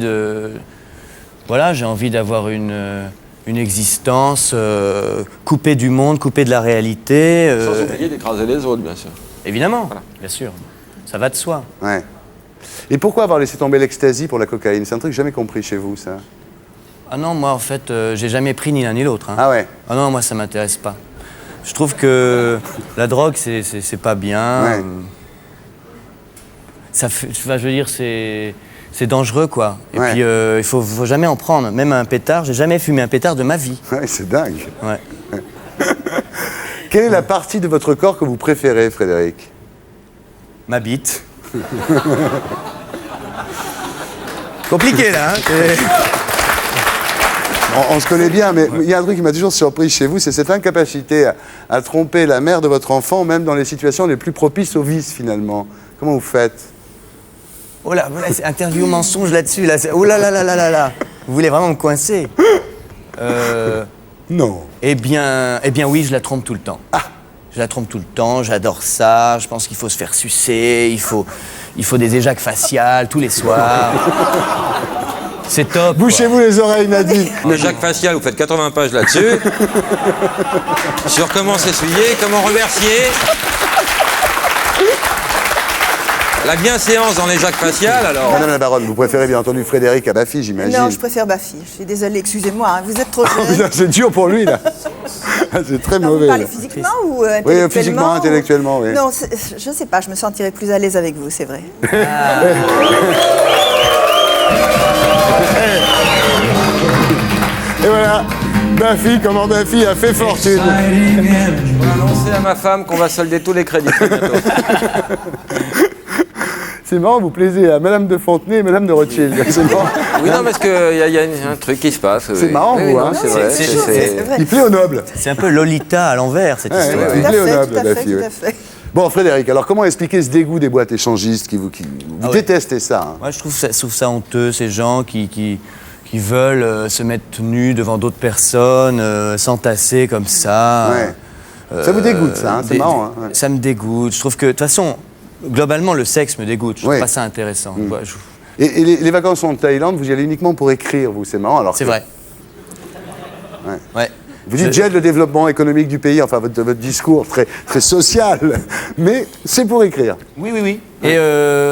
d'avoir une existence coupée du monde, coupée de la réalité. Sans oublier d'écraser les autres, bien sûr. Évidemment, bien sûr. Ça va de soi. Ouais. Et pourquoi avoir laissé tomber l'ecstasy pour la cocaïne? C'est un truc que j'ai jamais compris chez vous, ça. Ah non, moi, en fait, j'ai jamais pris ni l'un ni l'autre. Hein. Ah ouais? Ah non, moi, ça m'intéresse pas. Je trouve que la drogue, c'est pas bien. Ouais. Ça fait, je veux dire, c'est dangereux, quoi. Et puis, il faut jamais en prendre. Même un pétard, j'ai jamais fumé un pétard de ma vie. Ouais, c'est dingue. Ouais. Quelle est la partie de votre corps que vous préférez, Frédéric? Ma bite. Compliqué, là. Hein. On se connaît bien, mais il y a un truc qui m'a toujours surpris chez vous, c'est cette incapacité à tromper la mère de votre enfant, même dans les situations les plus propices au vice, finalement. Comment vous faites? Oh là, voilà, c'est interview mensonge là-dessus. Là. Oh là là là là là là. Vous voulez vraiment me coincer? Non. Eh bien oui, je la trompe tout le temps. Ah. Je la trompe tout le temps, j'adore ça. Je pense qu'il faut se faire sucer, il faut des éjacs faciales tous les soirs. C'est top. Bouchez-vous les oreilles, Nadine. Le Jacques facial, vous faites 80 pages là-dessus. Sur comment s'essuyer, comment remercier. La bienséance dans les Jacques facial, alors. Madame la baronne, vous préférez bien entendu Frédéric à Baffy, j'imagine. Non, je préfère Baffy. Je suis désolée, excusez-moi, hein, vous êtes trop Oh, jeune. putain, c'est dur pour lui, là. C'est très mauvais. Vous parlez là. physiquement ou intellectuellement? Oui, physiquement, intellectuellement, oui. Non, je sais pas, je me sentirais plus à l'aise avec vous, c'est vrai. Et voilà, Baffy, comment Baffy a fait fortune. Je vais annoncer à ma femme qu'on va solder tous les crédits bientôt. C'est marrant, vous plaisez à Madame de Fontenay et Madame de Rothschild. C'est marrant. Oui, non, parce qu'il y a un truc qui se passe. C'est marrant, oui, vous, non, hein. c'est vrai. Il plaît aux nobles. C'est un peu Lolita à l'envers, cette histoire. Il plaît aux nobles, Baffy. Bon, Frédéric, alors comment expliquer ce dégoût des boîtes échangistes vous détestez ça, hein? Moi, je trouve ça honteux, ces gens qui veulent se mettre nus devant d'autres personnes, s'entasser comme ça. Ouais. Ça vous dégoûte, ça, hein, c'est marrant. Hein, ouais. Ça me dégoûte. Je trouve que, de toute façon, globalement, le sexe me dégoûte. Je trouve pas ça intéressant. Ouais, Et les vacances en Thaïlande, vous y allez uniquement pour écrire, vous, c'est marrant. Alors c'est vrai. Ouais. Vous dites j'aide le développement économique du pays, enfin votre discours très, très social, mais c'est pour écrire. Oui. Et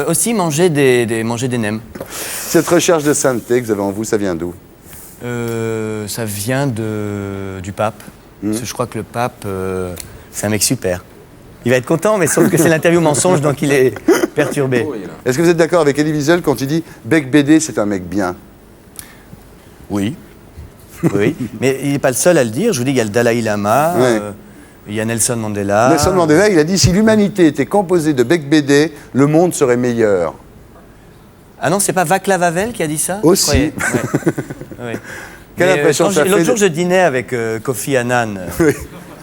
aussi manger des nems. Cette recherche de sainteté que vous avez en vous, ça vient d'où? Ça vient du pape. Parce que je crois que le pape, c'est un mec super. Il va être content, mais sauf que c'est l'interview mensonge, donc il est perturbé. Est-ce que vous êtes d'accord avec Elie Wiesel quand il dit Bec BD, c'est un mec bien? Oui. Oui, mais il n'est pas le seul à le dire. Je vous dis, il y a le Dalai Lama, il y a Nelson Mandela. Nelson Mandela, il a dit si l'humanité était composée de Bec BD, le monde serait meilleur. Ah non, c'est pas Václav Havel qui a dit ça? Aussi. Ouais. Quelle impression ça fait? L'autre jour, je dînais avec Kofi Annan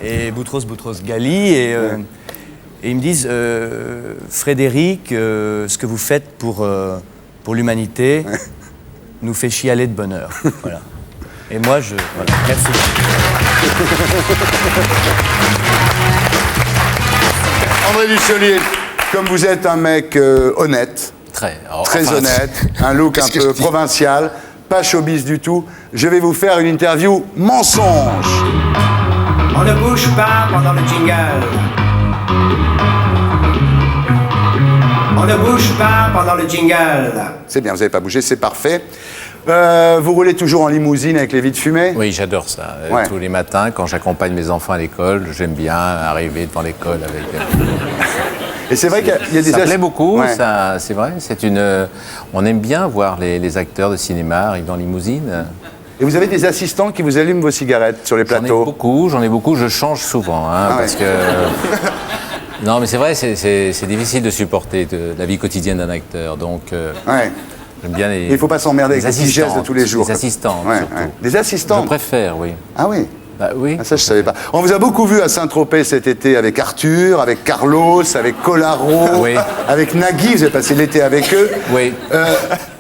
et Boutros Ghali et ils me disent Frédéric, ce que vous faites pour l'humanité nous fait chialer de bonheur. Voilà. Et moi, voilà. Merci. André Dussolier, comme vous êtes un mec honnête, très honnête, un look un peu provincial, pas showbiz du tout, je vais vous faire une interview mensonge. On ne bouge pas pendant le jingle. On ne bouge pas pendant le jingle. C'est bien, vous n'avez pas bougé, c'est parfait. Vous roulez toujours en limousine avec les vitres fumées? Oui, j'adore ça. Tous les matins, quand j'accompagne mes enfants à l'école, j'aime bien arriver devant l'école avec... Et c'est vrai qu'il y a des... Ça plaît beaucoup, c'est vrai. On aime bien voir les acteurs de cinéma arriver en limousine. Et vous avez des assistants qui vous allument vos cigarettes sur les plateaux? J'en ai beaucoup, je change souvent, parce que... Non, mais c'est vrai, c'est difficile de supporter la vie quotidienne d'un acteur, donc... J'aime bien les... Il ne faut pas s'emmerder avec les petits gestes de tous les jours. Des assistants, surtout. Des assistants? Je préfère, oui. Ah oui? Bah, oui. Ah, ça, je ne savais pas. On vous a beaucoup vu à Saint-Tropez cet été avec Arthur, avec Carlos, avec Colaro, avec Nagui, vous avez passé l'été avec eux. Oui.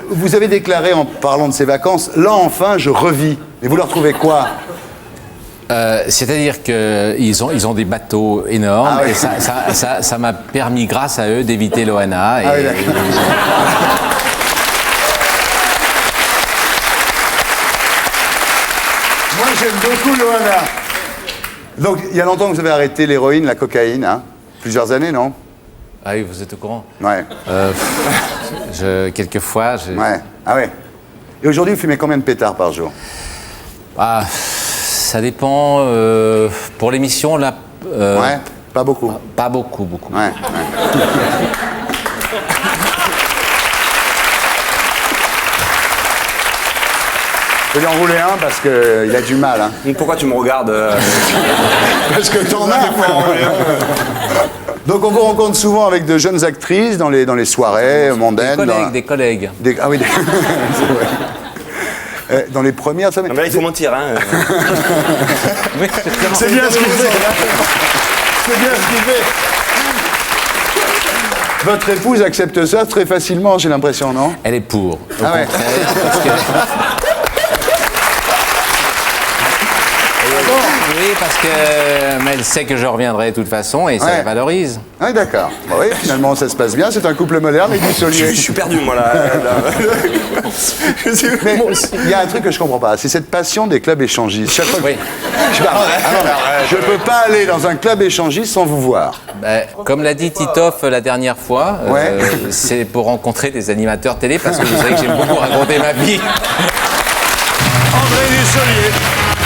Vous avez déclaré en parlant de ces vacances, là enfin je revis. Et vous leur trouvez quoi? C'est-à-dire qu'ils ont des bateaux énormes et ça m'a permis, grâce à eux, d'éviter l'Ohana. Moi, j'aime beaucoup l'Ohana. Donc, il y a longtemps que vous avez arrêté l'héroïne, la cocaïne, hein? Plusieurs années, non? Ah oui, vous êtes au courant? Ouais. Quelquefois, Ouais. Ah ouais. Et aujourd'hui, vous fumez combien de pétards par jour? Ah, ça dépend. Pour l'émission, là... ouais, pas beaucoup. Pas beaucoup. Ouais. Je vais lui enrouler un parce qu'il a du mal. Hein. Pourquoi tu me regardes Parce que t'en as. Donc on vous rencontre souvent avec de jeunes actrices dans les soirées mondaines. Des collègues. Ah oui, dans les premières semaines. Non, mais là, il faut mentir. Hein. C'est bien ce qu'il fait. C'est bien ce qu'il fait. Votre épouse accepte ça très facilement, j'ai l'impression, non? Elle est pour. Au contraire, parce que... Oui, parce que elle sait que je reviendrai de toute façon et ça la valorise. Ah, d'accord. Bah oui, finalement, ça se passe bien. C'est un couple moderne et Dussolier. Je suis perdu, moi, là. Mais il y a un truc que je comprends pas. C'est cette passion des clubs échangistes. Chaque fois que... je peux pas aller dans un club échangiste sans vous voir. Comme l'a dit Titoff la dernière fois, c'est pour rencontrer des animateurs télé parce que vous savez que j'aime beaucoup raconter ma vie. André Dussolier.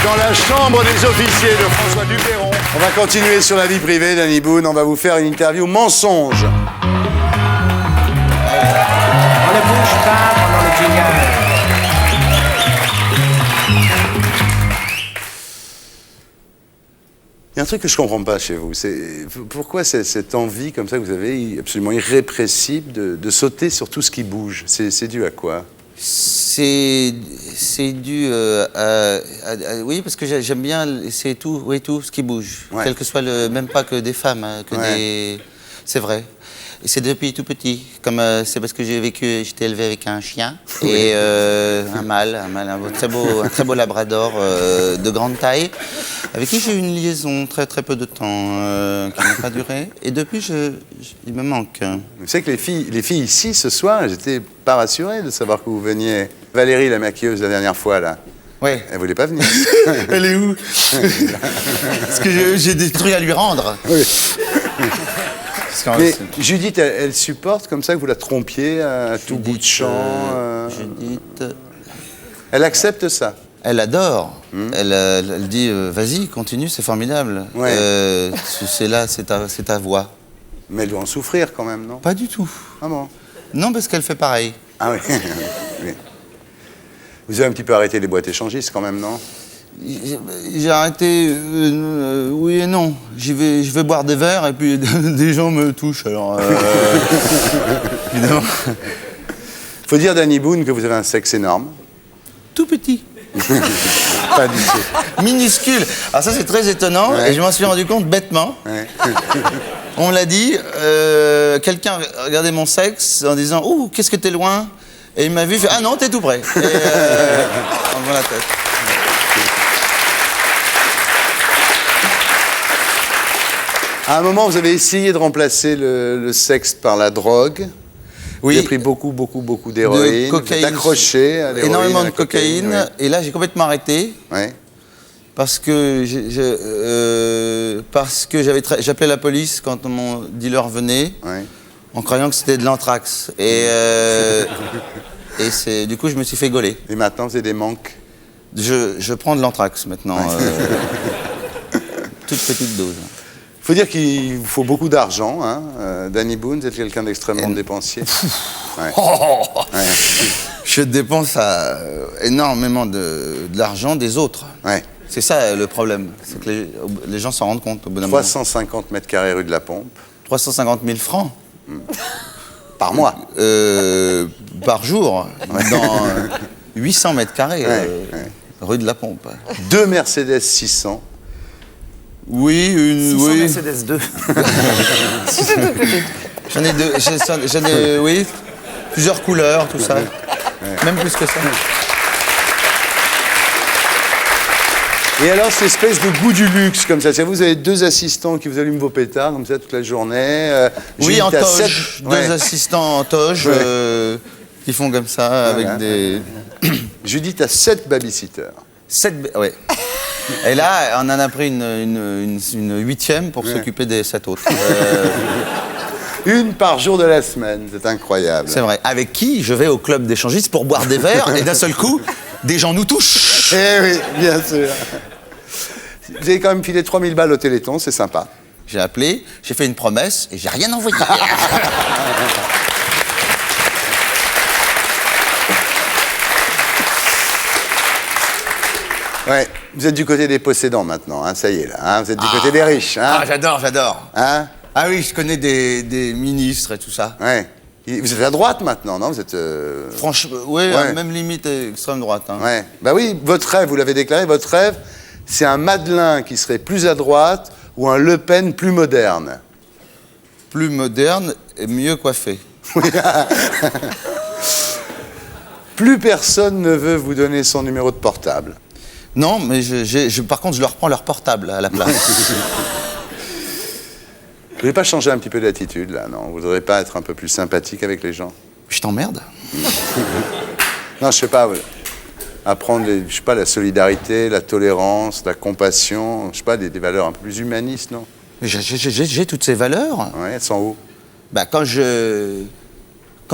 Dans la chambre des officiers de François Dupeyron. On va continuer sur la vie privée d'Annie Boone. On va vous faire une interview mensonge. On ne bouge pas pendant le jingle. truc que je comprends pas chez vous, c'est pourquoi cette envie comme ça que vous avez absolument irrépressible de sauter sur tout ce qui bouge. C'est dû à quoi? C'est dû oui, parce que j'aime bien, c'est tout, oui, tout ce qui bouge, quel que soit même pas que des femmes, hein, c'est vrai. Et c'est depuis tout petit, comme c'est parce que j'étais élevé avec un chien et un mâle, un très beau labrador de grande taille, avec qui j'ai eu une liaison très peu de temps, qui n'a pas duré. Et depuis, il me manque. Vous savez que les filles ici ce soir, j'étais pas rassuré de savoir que vous veniez. Valérie, la maquilleuse, la dernière fois là. Oui. Elle voulait pas venir. Elle est où? Parce que j'ai des trucs à lui rendre. Oui. Mais Judith, elle supporte comme ça que vous la trompiez à tout bout de champ Judith... Elle accepte ça? Elle adore. Elle dit, vas-y, continue, c'est formidable. Ouais. C'est là, c'est ta voix. Mais elle doit en souffrir quand même, non? Pas du tout. Ah bon? Non, parce qu'elle fait pareil. Ah oui. Oui. Vous avez un petit peu arrêté les boîtes échangistes quand même, non? J'ai arrêté, oui et non. Je vais boire des verres et puis des gens me touchent, alors... évidemment. Faut dire d'Annie Boone que vous avez un sexe énorme. Tout petit. Pas du tout. Minuscule. Alors ça, c'est très étonnant, et je m'en suis rendu compte bêtement. Ouais. On me l'a dit, quelqu'un regardait mon sexe en disant « Ouh, qu'est-ce que t'es loin ?» Et il m'a vu, il fait « Ah non, t'es tout près. » Et on voit la tête. À un moment, vous avez essayé de remplacer le sexe par la drogue. Oui. Vous avez pris beaucoup d'héroïne. De cocaïne. Accroché à l'héroïne. Énormément de cocaïne. Oui. Et là, j'ai complètement arrêté. Ouais. Parce que j'appelais la police quand mon dealer venait, en croyant que c'était de l'anthrax. Et du coup, je me suis fait gauler. Et maintenant, vous avez des manques? Je prends de l'anthrax maintenant. Toute petite dose. Il faut dire qu'il vous faut beaucoup d'argent. Hein. Danny Boone, vous êtes quelqu'un d'extrêmement dépensier. Ouais. Ouais. Je dépense énormément de l'argent des autres. Ouais. C'est ça le problème. C'est que les gens s'en rendent compte au bout d'un moment. 350 mètres carrés rue de la Pompe. 350 000 francs. Par mois. Par jour. Dans 800 mètres carrés rue de la Pompe. 2 Mercedes 600. Oui, une... 600 oui. Mercedes 2. J'en ai deux, oui, plusieurs couleurs, tout ça. Même plus que ça. Et alors, cette espèce de goût du luxe, comme ça. Vous avez 2 assistants qui vous allument vos pétards, comme ça, toute la journée. Oui, en toge. 2 assistants en toge qui font comme ça, avec des... Judith a 7 babysitters. 7, oui. Et là, on en a pris une 8e pour s'occuper des 7 autres. Une par jour de la semaine, c'est incroyable. C'est vrai. Avec qui je vais au club d'échangistes pour boire des verres et d'un seul coup, des gens nous touchent. Eh oui, bien sûr. Vous avez quand même filé 3000 balles au Téléthon, c'est sympa. J'ai appelé, j'ai fait une promesse et j'ai rien envoyé. Ouais, vous êtes du côté des possédants maintenant, hein, ça y est là. Hein, vous êtes du côté des riches. Hein. Ah, j'adore. Hein? Ah oui, je connais des ministres et tout ça. Ouais. Vous êtes à droite maintenant, non? Vous êtes. Franchement, oui, même limite extrême droite. Hein. Ouais. Bah oui, votre rêve, vous l'avez déclaré, votre rêve, c'est un Madeleine qui serait plus à droite ou un Le Pen plus moderne. Plus moderne et mieux coiffé. Plus personne ne veut vous donner son numéro de portable. Non, mais par contre, je leur prends leur portable à la place. Vous voulez pas changer un petit peu d'attitude, là, non? Vous voudrez pas être un peu plus sympathique avec les gens? Je t'emmerde. Non, je sais pas. Apprendre, je sais pas, la solidarité, la tolérance, la compassion, je sais pas, des valeurs un peu plus humanistes, non? J'ai toutes ces valeurs. Ouais, elles sont où? Bah, quand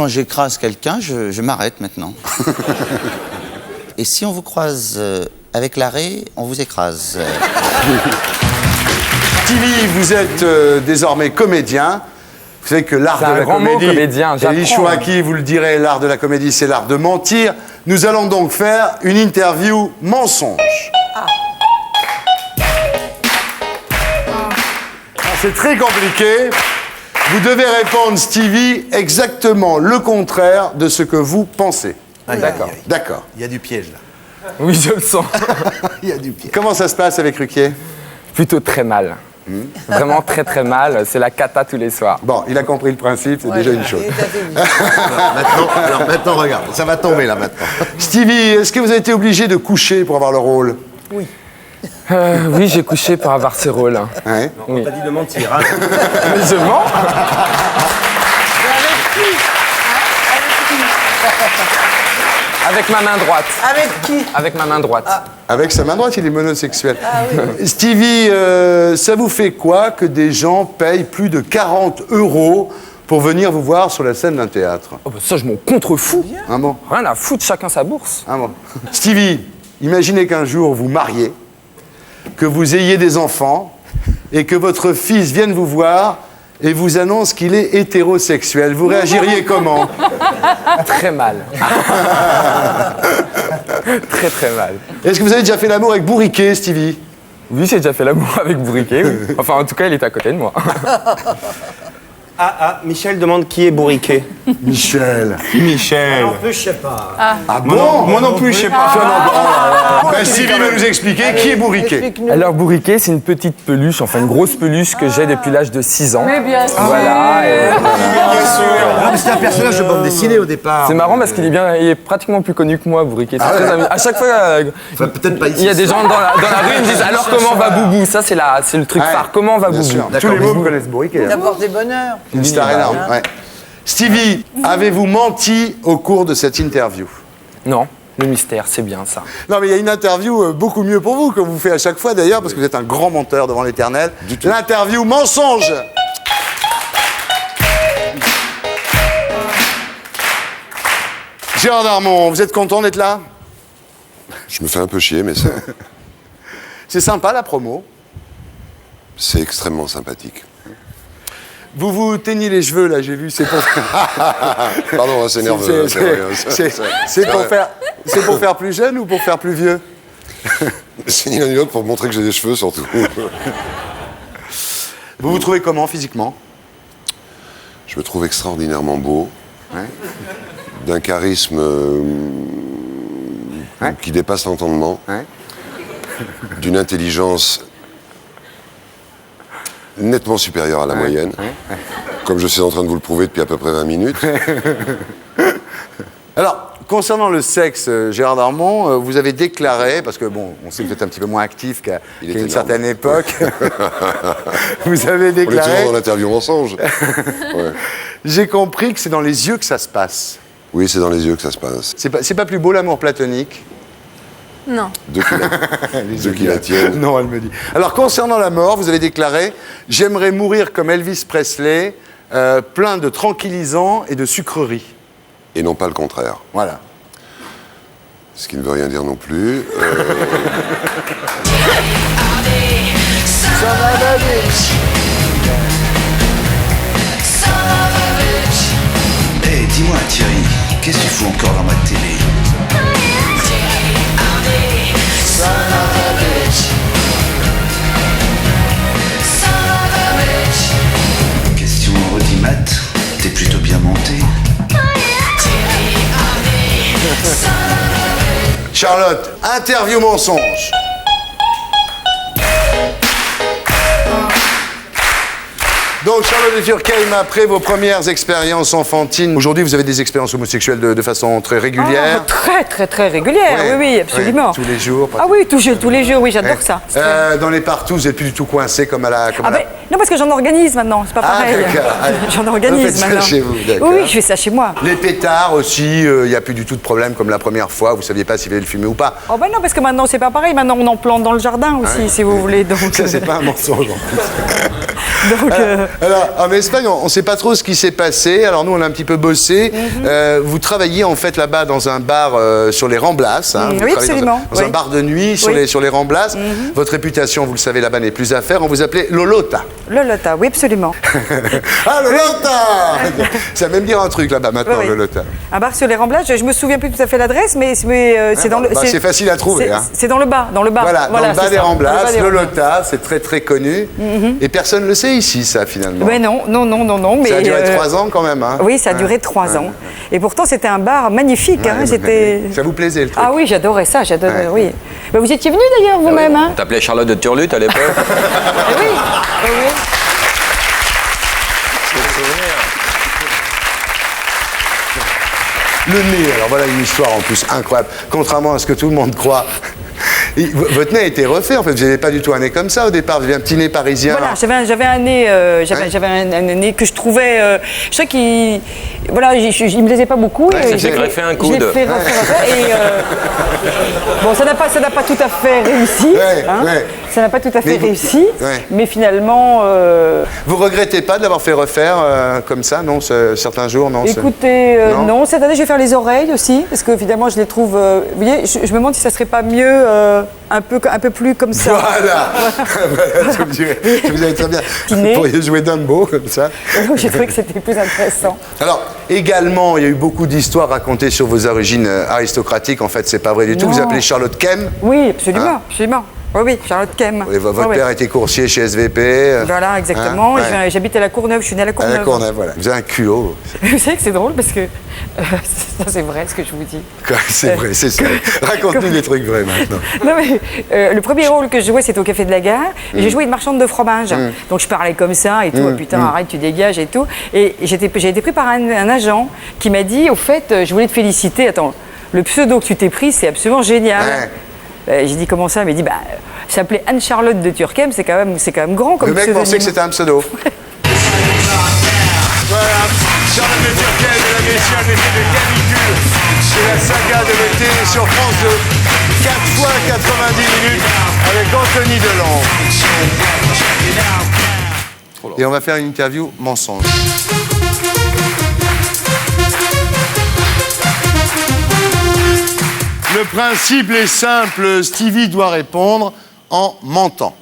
j'écrase quelqu'un, je m'arrête maintenant. Et si on vous croise avec l'arrêt, on vous écrase. Tilly, vous êtes désormais comédien. Vous savez que l'art de la grand comédie... mot, comédien, Elie Chouaki, vous le direz, l'art de la comédie, c'est l'art de mentir. Nous allons donc faire une interview mensonge. c'est très compliqué. Vous devez répondre, Stevie, exactement le contraire de ce que vous pensez. D'accord. D'accord. Il y a du piège là. Oui, je le sens. Il y a du piège. Comment ça se passe avec Ruquier? Plutôt très mal. Vraiment très très mal. C'est la cata tous les soirs. Bon, il a compris le principe, c'est déjà une chose. Maintenant, regarde, ça va tomber là maintenant. Stevie, est-ce que vous avez été obligé de coucher pour avoir le rôle? Oui. Oui, j'ai couché pour avoir ce rôle. Ouais. On n'a pas dit de mentir. Hein. Mais je mens. Avec ma main droite. Avec qui? Avec ma main droite. Avec sa main droite, il est monosexuel. Ah oui. Stevie, ça vous fait quoi que des gens payent plus de 40 € pour venir vous voir sur la scène d'un théâtre? Oh bah ça, je m'en contrefous. Ah bon? Rien à foutre, chacun sa bourse. Ah bon. Stevie, imaginez qu'un jour vous mariez, que vous ayez des enfants et que votre fils vienne vous voir et vous annonce qu'il est hétérosexuel. Vous réagiriez comment? Très mal. Très très mal. Est-ce que vous avez déjà fait l'amour avec Bourriquet, Stevie? Oui, j'ai déjà fait l'amour avec Bourriquet. Oui. Enfin, en tout cas, il est à côté de moi. Michel demande qui est Bourriquet. Michel. Michel. En plus, je sais pas. Ah bon? Moi non plus, je sais pas. Ben, Stevie va nous expliquer qui est Bourriquet. Alors, Bourriquet, c'est une petite peluche, enfin une grosse peluche que j'ai depuis l'âge de 6 ans. Mais bien sûr. Voilà. Et... C'est un personnage de bande dessinée au départ. C'est marrant parce qu'il est pratiquement plus connu que moi, Bourriquet. C'est très amusant. À chaque fois, Enfin, peut-être pas ici. il y a des gens dans la rue qui me disent alors comment va Boubou? Ça, c'est le truc phare. Comment va Bien Boubou? sûr. Tous les mots connaissent Bourriquet. Il apporte des bonheurs. Une star énorme. Ouais. Stevie, avez-vous menti au cours de cette interview? Non, le mystère, c'est bien ça. Non, mais il y a une interview beaucoup mieux pour vous, que vous faites à chaque fois d'ailleurs, parce que vous êtes un grand menteur devant l'éternel. L'interview mensonge. Gérard Darmon, vous êtes content d'être là? Je me fais un peu chier, mais c'est... C'est sympa la promo. C'est extrêmement sympathique. Vous vous teignez les cheveux là, j'ai vu, c'est pour... Pardon, c'est nerveux. C'est pour faire plus jeune ou pour faire plus vieux? C'est ni l'un ni l'autre pour montrer que j'ai des cheveux surtout. Vous vous trouvez comment physiquement? Je me trouve extraordinairement beau, d'un charisme qui dépasse l'entendement, d'une intelligence nettement supérieure à la moyenne, comme je suis en train de vous le prouver depuis à peu près 20 minutes. Alors, concernant le sexe, Gérard Darmon, vous avez déclaré, parce que bon, on sait que vous êtes un petit peu moins actif qu'à une certaine époque, vous avez déclaré... On est toujours dans l'interview mensonge. Ouais. J'ai compris que c'est dans les yeux que ça se passe. Oui, c'est dans les yeux que ça se passe. C'est pas plus beau l'amour platonique? Non. Deux qui la tiennent. Non, elle me dit. Alors, concernant la mort, vous avez déclaré « J'aimerais mourir comme Elvis Presley, plein de tranquillisants et de sucreries. » Et non pas le contraire. Voilà. Ce qui ne veut rien dire non plus. Hey, dis-moi Thierry, qu'est-ce que tu fous encore dans ma télé? Question redimat, t'es plutôt bien monté. Charlotte, interview mensonge. Donc, Charlotte de Turckheim, après vos premières expériences enfantines, aujourd'hui, vous avez des expériences homosexuelles de façon très régulière. Très régulière, Ouais, oui, absolument. ouais, tous les jours. Ah oui, tous les jours, oui, j'adore ça. Dans les partout, vous n'êtes plus du tout coincé comme à la... Non, parce que j'en organise maintenant, c'est pas pareil. J'en organise vous faites maintenant. ça chez vous, d'accord. Oui, je fais ça chez moi. Les pétards aussi, il n'y a plus du tout de problème comme la première fois, vous ne saviez pas s'il fallait le fumer ou pas. Oh ben non, parce que maintenant c'est pas pareil, maintenant on en plante dans le jardin aussi, si vous voulez. Donc, ça, c'est pas un mensonge en plus. Donc, Alors, en Espagne, on ne sait pas trop ce qui s'est passé. Alors, nous, on a un petit peu bossé. Vous travaillez, en fait, là-bas, dans un bar sur les Ramblas. Hein. Vous oui, travaillez absolument. Dans un bar de nuit sur les Ramblas. Votre réputation, vous le savez, là-bas, n'est plus à faire. On vous appelait Lolota. Lolota, oui, absolument. Ah, Lolota Ça va même dire un truc, là-bas, maintenant, Lolota. Un bar sur les Ramblas, je me souviens plus tout à fait l'adresse, mais c'est dans le... c'est facile à trouver. C'est dans le bas, dans le bar. Voilà, dans le bas des Ramblas, Lolota, c'est très, très connu. Et personne ne le sait ici, ça, finalement. Mais non. Mais, ça a duré 3 ans, quand même. Hein. Oui, ça a duré 3 ans. Et pourtant, c'était un bar magnifique. Ça vous plaisait, le truc? Ah oui, j'adorais ça, oui. Ben, vous étiez venu, d'ailleurs, vous-même. Hein. On t'appelait Charlotte de Turlut, à l'époque. Oui. Le nez, alors voilà une histoire en plus incroyable. Contrairement à ce que tout le monde croit, votre nez a été refait en fait. Vous n'avez pas du tout un nez comme ça au départ. Vous avez un petit nez parisien. Voilà, j'avais un nez, j'avais un nez que je trouvais, je sais qu'il, voilà, il me plaisait pas beaucoup. Ouais, j'ai greffé un coude. Je l'ai fait refaire et bon, ça n'a pas tout à fait réussi. Ça n'a pas tout à fait réussi, mais finalement. Vous regrettez pas de l'avoir fait refaire comme ça, non, certains jours, non? Écoutez, non. Cette année, je vais faire les oreilles aussi, parce que finalement, je les trouve. Vous voyez, je me demande si ça serait pas mieux un peu plus comme ça. Voilà. Voilà, vous avez très bien. Vous pourriez jouer Dumbo comme ça. J'ai trouvé que c'était plus intéressant. Alors, également, il y a eu beaucoup d'histoires racontées sur vos origines aristocratiques. En fait, c'est pas vrai du tout. Vous appelez Charlotte Kem? Oui, absolument, absolument. Oui, Charlotte Kem. Oui, votre père était coursier chez SVP. Voilà, exactement. J'habite à la Courneuve, je suis née à la Courneuve. À la Courneuve, voilà. Vous avez un culot. Vous savez que c'est drôle parce que ça, c'est vrai ce que je vous dis. C'est vrai, c'est ça. Raconte-nous des trucs vrais maintenant. Non, mais le premier rôle que je jouais, c'était au Café de la Gare. Et j'ai joué une marchande de fromage. Donc je parlais comme ça et tout. Putain, arrête, tu dégages et tout. Et j'ai été pris par un agent qui m'a dit, au fait, je voulais te féliciter. Attends, le pseudo que tu t'es pris, c'est absolument génial. J'ai dit comment ça? Il m'a dit s'appelait Anne-Charlotte de Turckheim, c'est quand même grand comme pseudonyme. Le mec pensait que c'était un pseudo. Voilà, Charlotte de Turckheim, mesdames et messieurs, un effet de canicule. C'est la saga de l'été sur France 2. 4 fois 90 minutes avec Anthony Delon. Et on va faire une interview mensonge. Le principe est simple, Stevie doit répondre en mentant.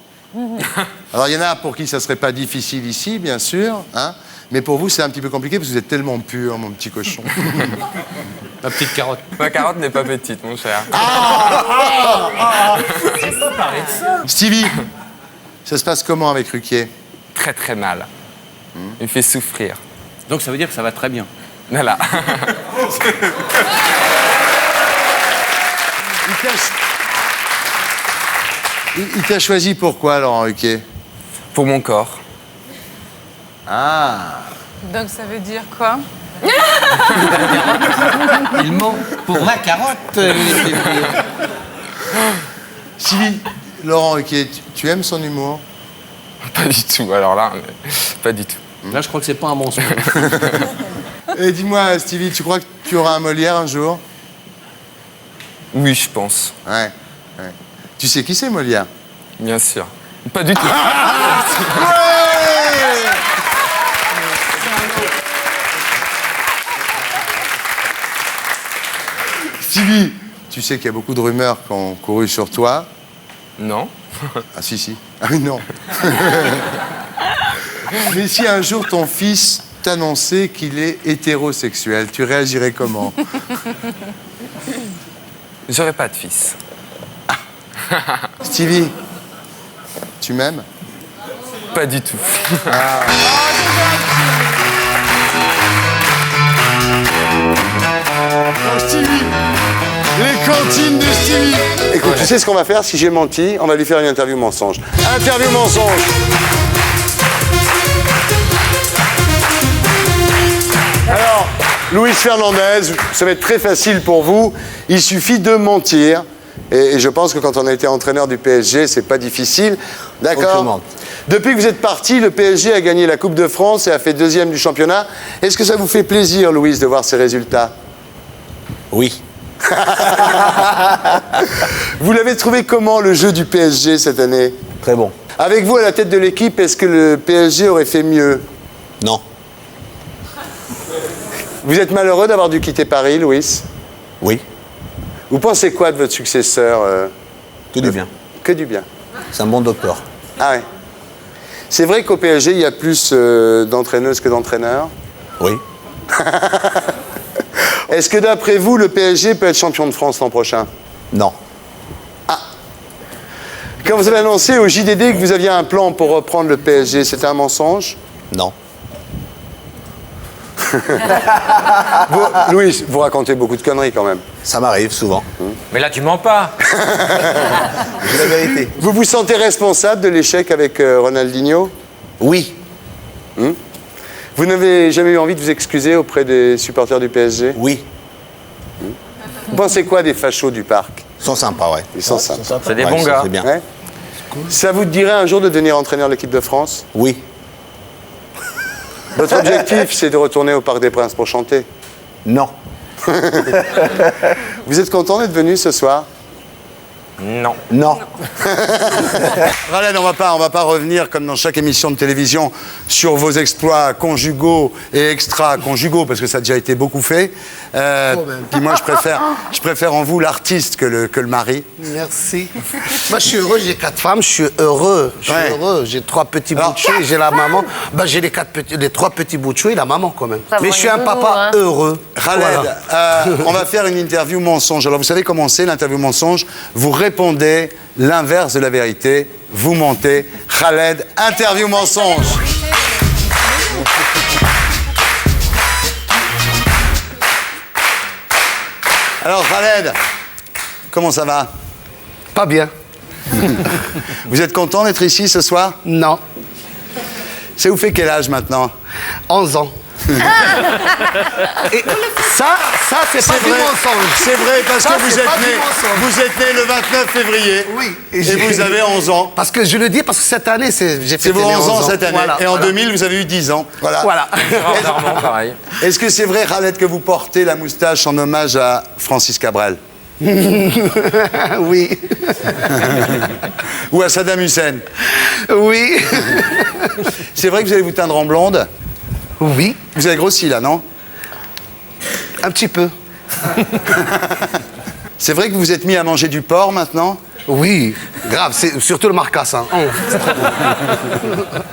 Alors il y en a pour qui ça serait pas difficile ici, bien sûr, hein, mais pour vous c'est un petit peu compliqué parce que vous êtes tellement pur, mon petit cochon. Ma petite carotte. Ma carotte n'est pas petite, mon cher. Stevie, ça se passe comment avec Ruquier? Très très mal. Il me fait souffrir. Donc ça veut dire que ça va très bien. Voilà. Il t'a choisi pourquoi, Laurent Ruquier? Pour mon corps. Ah. Donc ça veut dire quoi? Il ment pour ma carotte. Stevie, Laurent Ruquier, tu aimes son humour? Pas du tout, alors là, pas du tout. Là, je crois que c'est pas un mensonge. Et dis-moi, Stevie, tu crois que tu auras un Molière un jour? Oui, je pense. Ouais. Tu sais qui c'est, Molière? Bien sûr. Pas du tout. Stevie, tu sais qu'il y a beaucoup de rumeurs qui ont couru sur toi. Non. Ah si. Ah oui, non. Mais si un jour ton fils t'annonçait qu'il est hétérosexuel, tu réagirais comment? J'aurais pas de fils. Stevie, tu m'aimes? Pas du tout. Oh, Stevie, les cantines de Stevie. Écoute, tu sais ce qu'on va faire? Si j'ai menti, on va lui faire une interview mensonge. Interview mensonge. Alors, Luis Fernandez, ça va être très facile pour vous. Il suffit de mentir. Et je pense que quand on a été entraîneur du PSG, c'est pas difficile. D'accord? Depuis que vous êtes parti, le PSG a gagné la Coupe de France et a fait 2e du championnat. Est-ce que ça vous fait plaisir, Louis, de voir ces résultats? Oui. Vous l'avez trouvé comment, le jeu du PSG cette année? Très bon. Avec vous à la tête de l'équipe, est-ce que le PSG aurait fait mieux? Non. Vous êtes malheureux d'avoir dû quitter Paris, Louis? Oui. Vous pensez quoi de votre successeur? Que du bien. Que du bien. C'est un bon docteur. Ah ouais. C'est vrai qu'au PSG, il y a plus d'entraîneuses que d'entraîneurs? Oui. Est-ce que d'après vous, le PSG peut être champion de France l'an prochain? Non. Ah. Quand vous avez annoncé au JDD que vous aviez un plan pour reprendre le PSG, c'était un mensonge? Non. Louis, vous racontez beaucoup de conneries quand même. Ça m'arrive souvent. Mais là, tu mens pas. C'est la vérité. Vous vous sentez responsable de l'échec avec Ronaldinho? Oui. Vous n'avez jamais eu envie de vous excuser auprès des supporters du PSG? Oui. Vous pensez quoi des fachos du parc? Ils sont sympas, ouais. Ils sont sympas. C'est des bons gars. C'est bien. Ouais. Ça vous dirait un jour de devenir entraîneur de l'équipe de France? Oui. Votre objectif, c'est de retourner au Parc des Princes pour chanter? Non. Vous êtes content d'être venu ce soir? Non. Non. Khaled, on va pas revenir, comme dans chaque émission de télévision, sur vos exploits conjugaux et extra-conjugaux, parce que ça a déjà été beaucoup fait. Puis moi, je préfère en vous l'artiste que le mari. Merci. Moi, je suis heureux, j'ai 4 femmes, je suis heureux. J'ai 3 petits bouts de chou et j'ai la maman. J'ai les 3 petits bouts de chou et la maman, quand même. Mais je suis un papa heureux. Khaled, on va faire une interview mensonge. Alors, vous savez comment c'est, l'interview mensonge? Vous répondez l'inverse de la vérité, vous mentez. Khaled, interview mensonge. Alors Khaled, comment ça va? Pas bien. Vous êtes content d'être ici ce soir? Non. Ça vous fait quel âge maintenant? 11 ans. Et ça c'est pas du mensonge. C'est vrai parce Ça, que vous c'est êtes pas du né mensonge. le 29 février. Oui. Et vous avez 11 ans. Parce que je le dis parce que cette année, j'ai fêté C'est vos les 11 ans cette année. Voilà, et en voilà. 2000, vous avez eu 10 ans. Voilà. Bizarrement, pareil. Est-ce que c'est vrai, Khaled, que vous portez la moustache en hommage à Francis Cabrel? Oui. Ou à Saddam Hussein? Oui. C'est vrai que vous allez vous teindre en blonde? Oui. Vous avez grossi là, non? Un petit peu. C'est vrai que vous vous êtes mis à manger du porc maintenant? Oui, grave, c'est surtout le marcassin.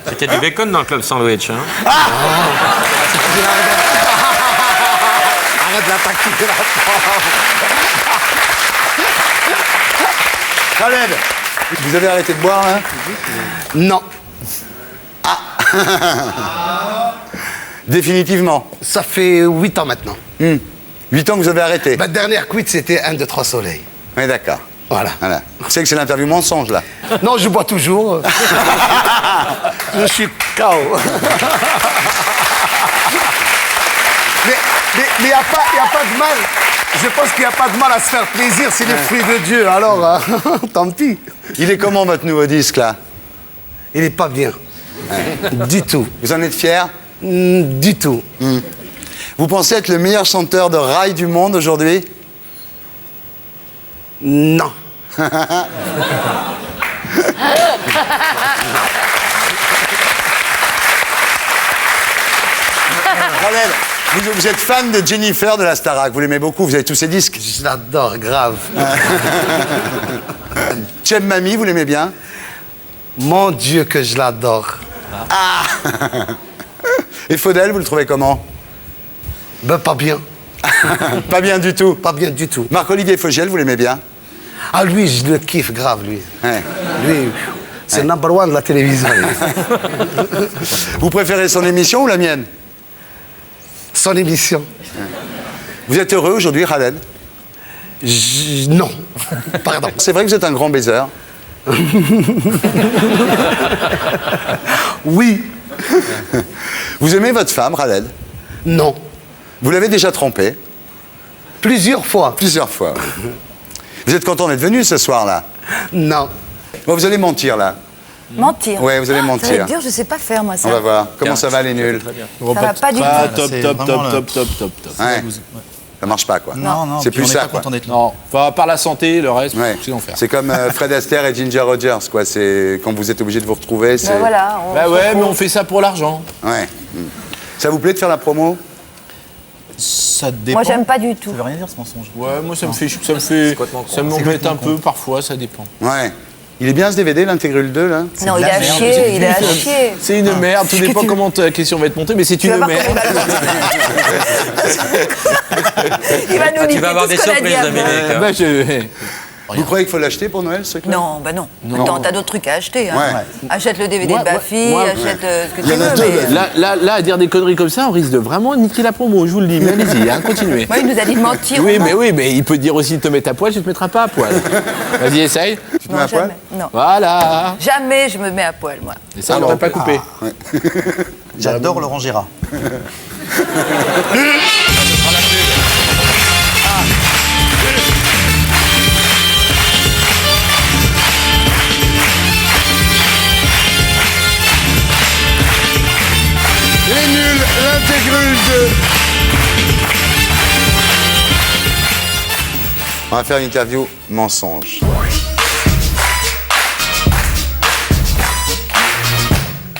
C'était du bacon dans le club sandwich. Hein. Arrête l'attaquer là. Khaled, vous avez arrêté de boire là? Non. Définitivement? Ça fait 8 ans maintenant. 8 ans que vous avez arrêté? Ma dernière cuite, c'était 1, 2, 3 soleils. Oui, d'accord. Voilà. C'est que c'est l'interview mensonge là. Non, je bois toujours. Je suis KO. Mais il n'y a pas de mal. Je pense qu'il n'y a pas de mal à se faire plaisir, c'est les fruits de Dieu. Alors, tant pis. Il est comment votre nouveau disque là? Il n'est pas bien. Du tout. Vous en êtes fier? Du tout. Vous pensez être le meilleur chanteur de rail du monde aujourd'hui? Non. Khaled, vous êtes fan de Jennifer de la Starac, vous l'aimez beaucoup, vous avez tous ses disques? Je l'adore, grave. Chem Mami, vous l'aimez bien? Mon Dieu que je l'adore. Ah. Et Faudel, vous le trouvez comment? Ben pas bien. Pas bien du tout? Pas bien du tout. Marc-Olivier Fogiel, vous l'aimez bien? Ah lui, je le kiffe grave, lui. Ouais. Lui, c'est number one de la télévision. Vous préférez son émission ou la mienne? Son émission. Vous êtes heureux aujourd'hui, Khaled? Non. Pardon. C'est vrai que vous êtes un grand baiser? Oui. Vous aimez votre femme, Khaled? Non. Vous l'avez déjà trompée? Plusieurs fois. Plusieurs fois. Vous êtes content d'être venu ce soir-là? Non. Bon, vous allez mentir, là. Mentir. Ouais, vous allez Ça va mentir. être dur, je sais pas faire moi ça. On va voir. Comment ça va, les nuls? Ça va pas du tout. Top. Ouais. Ça marche pas, quoi. Non, c'est puis plus on est ça, pas quoi. content d'être là. Non, enfin, par la santé, le reste, Ouais. c'est l'enfer. C'est comme Fred Astaire et Ginger Rogers, quoi. C'est quand vous êtes obligés de vous retrouver. C'est... Voilà. Bah ouais, mais on fait ça pour l'argent. Ouais. Ça vous plaît de faire la promo? Ça dépend. Moi, j'aime pas du tout. Ça veut rien dire ce mensonge. Ouais, moi ça m'embête un peu parfois, ça dépend. Ouais. Il est bien ce DVD, l'Intégrule 2, là? Non, il est à chier, il est à chier. C'est une merde, tout dépend comment la question va être montée, mais c'est une merde. Il va nous Tu niquer vas avoir tout des ce qu'on a dit surprises, avant. Dominique. Vous croyez qu'il faut l'acheter pour Noël, ce truc-là? Non, bah non. Attends, t'as d'autres trucs à acheter. Hein. Ouais. Achète le DVD de Baffy, moi, achète ce que Il y tu en a veux. deux, mais... Là, à dire des conneries comme ça, on risque de vraiment niquer la promo, je vous le dis. Mais allez-y, hein, continuez. Moi, il nous a dit de mentir. Oui, mais il peut dire aussi de te mettre à poil, tu te mettras pas à poil. Vas-y, essaye. Tu te mets à poil? Non. Voilà. Jamais je me mets à poil, moi. Et ça, on n'aurait pas coupé. J'adore Laurent Gérard. Les nuls, l'Intégrule 2. On va faire une interview mensonge.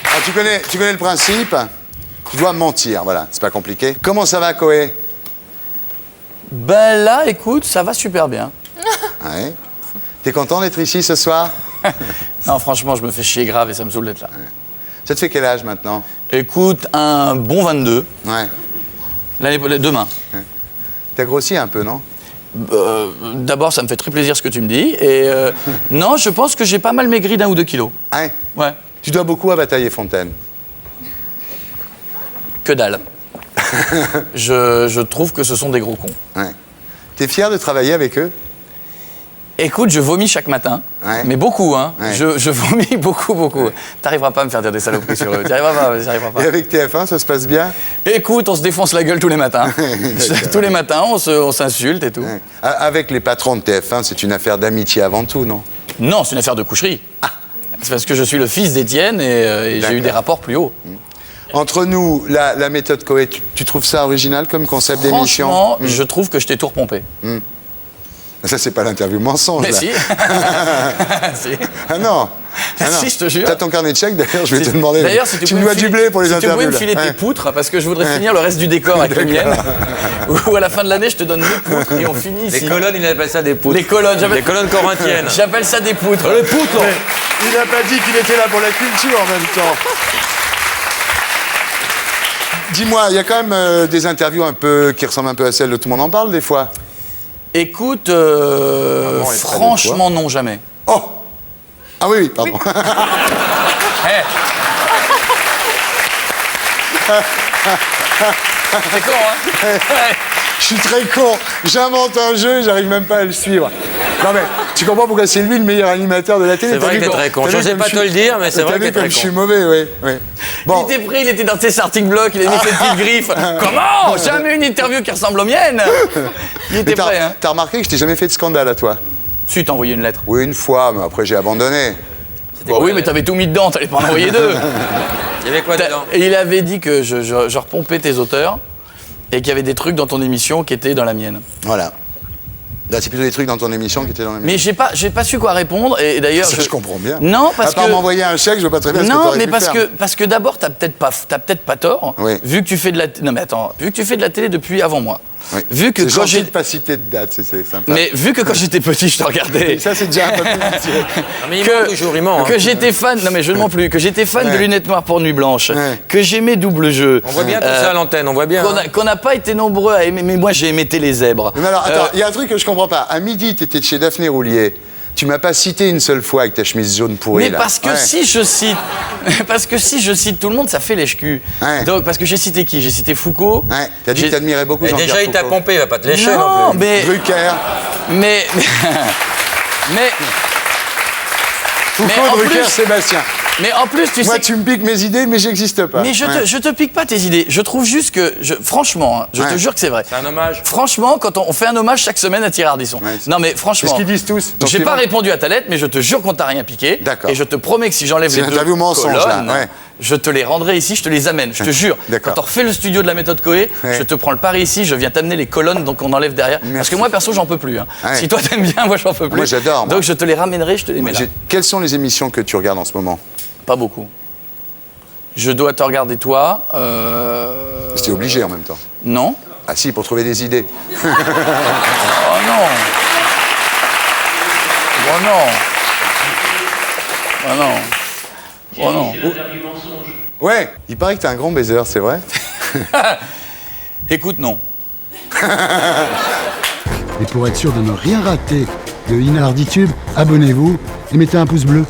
Alors, tu connais le principe. Tu dois mentir, voilà, c'est pas compliqué. Comment ça va, Koé? Ben là, écoute, ça va super bien. Ouais. T'es content d'être ici ce soir? Non, franchement, je me fais chier grave et ça me saoule d'être là. Ça te fait quel âge maintenant? Écoute, un bon 22. Ouais. Demain. T'as grossi un peu, non? D'abord, ça me fait très plaisir ce que tu me dis. Et non, je pense que j'ai pas mal maigri d'1 ou 2 kilos. Ouais. Ouais. Tu dois beaucoup à Bataille et Fontaine. Que dalle. je trouve que ce sont des gros cons. Ouais. T'es fier de travailler avec eux? Écoute, je vomis chaque matin, mais beaucoup, hein. Ouais. Je vomis beaucoup. T'arriveras pas à me faire dire des saloperies sur eux. T'y arriveras pas. Et avec TF1, ça se passe bien? Écoute, on se défonce la gueule tous les matins. Tous les matins, on s'insulte et tout. Ouais. Avec les patrons de TF1, c'est une affaire d'amitié avant tout, non? Non, c'est une affaire de coucherie. C'est parce que je suis le fils d'Étienne et j'ai eu des rapports plus hauts. Entre nous, la méthode Koé, tu trouves ça original comme concept d'émission? Franchement, je trouve que je t'ai tout repompé. Ça, c'est pas l'interview mensonge. Mais là. si. Ah non. Si, je te jure. T'as ton carnet de chèques, d'ailleurs, je vais te demander. D'ailleurs, si tu me dois du blé pour les interviews. Tu pouvais me filer tes poutres, parce que je voudrais finir le reste du décor avec les miennes. Ou à la fin de l'année, je te donne mes poutres et on finit ici. Les colonnes, il appelle ça des poutres. Les colonnes, Les colonnes corinthiennes. J'appelle ça des poutres. Les poutres. Il n'a pas dit qu'il était là pour la culture en même temps. Dis-moi, il y a quand même des interviews qui ressemblent un peu à celles de Tout le monde en parle, des fois. Écoute, franchement, non, jamais. Oh! Ah oui, pardon. C'est con, hein? Je suis très con. J'invente un jeu, j'arrive même pas à le suivre. Non mais, tu comprends pourquoi c'est lui le meilleur animateur de la télé? C'est vrai que t'es très con. Je sais pas te le dire, mais c'est vrai que t'es très con. Je suis mauvais, oui. Bon. Il était pris, il était dans tes starting blocks, il a mis ses petites griffes. Comment? Jamais une interview qui ressemble aux miennes. Il était prêt, hein. T'as remarqué que je t'ai jamais fait de scandale à toi? Si, t'as envoyé une lettre. Oui, une fois, mais après j'ai abandonné. Bah oui, mais t'avais tout mis dedans, t'allais pas en envoyer deux. Il y avait quoi dedans? Et il avait dit que je repompais tes auteurs et qu'il y avait des trucs dans ton émission qui étaient dans la mienne. Voilà. Là, c'est plutôt des trucs dans ton émission qui étaient dans la mienne. Mais j'ai pas su quoi répondre et d'ailleurs. Ça, je comprends bien. Non, parce à part que. m'envoyer un chèque, je veux pas très bien ce que Non, t'aurais mais pu parce faire. que d'abord, t'as peut-être pas tort. Oui. Vu que tu fais de la. Non, mais attends, vu que tu fais de la télé depuis avant moi. Oui. Vu que c'est quand gentil j'ai. de pas citer de date, c'est sympa. Mais vu que quand j'étais petit, je te regardais. Ça, c'est déjà un peu plus utile. Non, mais il ment toujours, il ment. Que j'étais fan. Non, mais je ne mens plus. Que j'étais fan de lunettes noires pour Nuit Blanche. Que j'aimais Double Jeu. On voit bien tout ça à l'antenne, on voit bien. Qu'on n'a pas été nombreux à aimer. Mais moi, j'ai aimé Télézèbres. Mais alors, attends, il y a un truc que je comprends pas. À midi, t'étais chez Daphné Roulier. Tu m'as pas cité une seule fois avec ta chemise jaune pourrie. Mais là. parce que si je cite tout le monde, ça fait lèche-cul. Donc parce que j'ai cité qui? J'ai cité Foucault. Ouais. T'as dit que t'admirais beaucoup Jean-Pierre Déjà, il t'a Foucault. pompé, il va pas te lécher non plus. Mais Drucker. mais Foucault, en Drucker, plus- Sébastien. mais en plus tu Moi, sais. tu me piques mes idées, mais j'existe pas. Mais je te pique pas tes idées. Je trouve juste que, franchement, hein, je te jure que c'est vrai. C'est un hommage. Franchement, quand on fait un hommage chaque semaine à Thierry Ardisson. Non mais C'est franchement. ce qu'ils disent tous. J'ai pas répondu à ta lettre, mais je te jure qu'on t'a rien piqué. D'accord. Et je te promets que si j'enlève C'est les une deux interview mensonge, colonnes, là, ouais. je te les rendrai ici, je te les amène, je te jure. Quand on refait le studio de la méthode Coé, je te prends le pari ici, je viens t'amener les colonnes, donc on enlève derrière. Parce que moi, perso, j'en peux plus. Hein. Si toi t'aimes bien, moi j'en peux plus. Moi j'adore. Donc je te les ramènerai, je te les mets là. Quelles sont les émissions que tu regardes en ce moment? Pas beaucoup. Je dois te regarder toi. C'était obligé en même temps. Non. Ah si, pour trouver des idées. Oh non. Oh non. Oh non. Oh non. Ouais, il paraît que t'es un grand baiser, c'est vrai? Écoute, non. Et pour être sûr de ne rien rater de Inarditube, abonnez-vous et mettez un pouce bleu.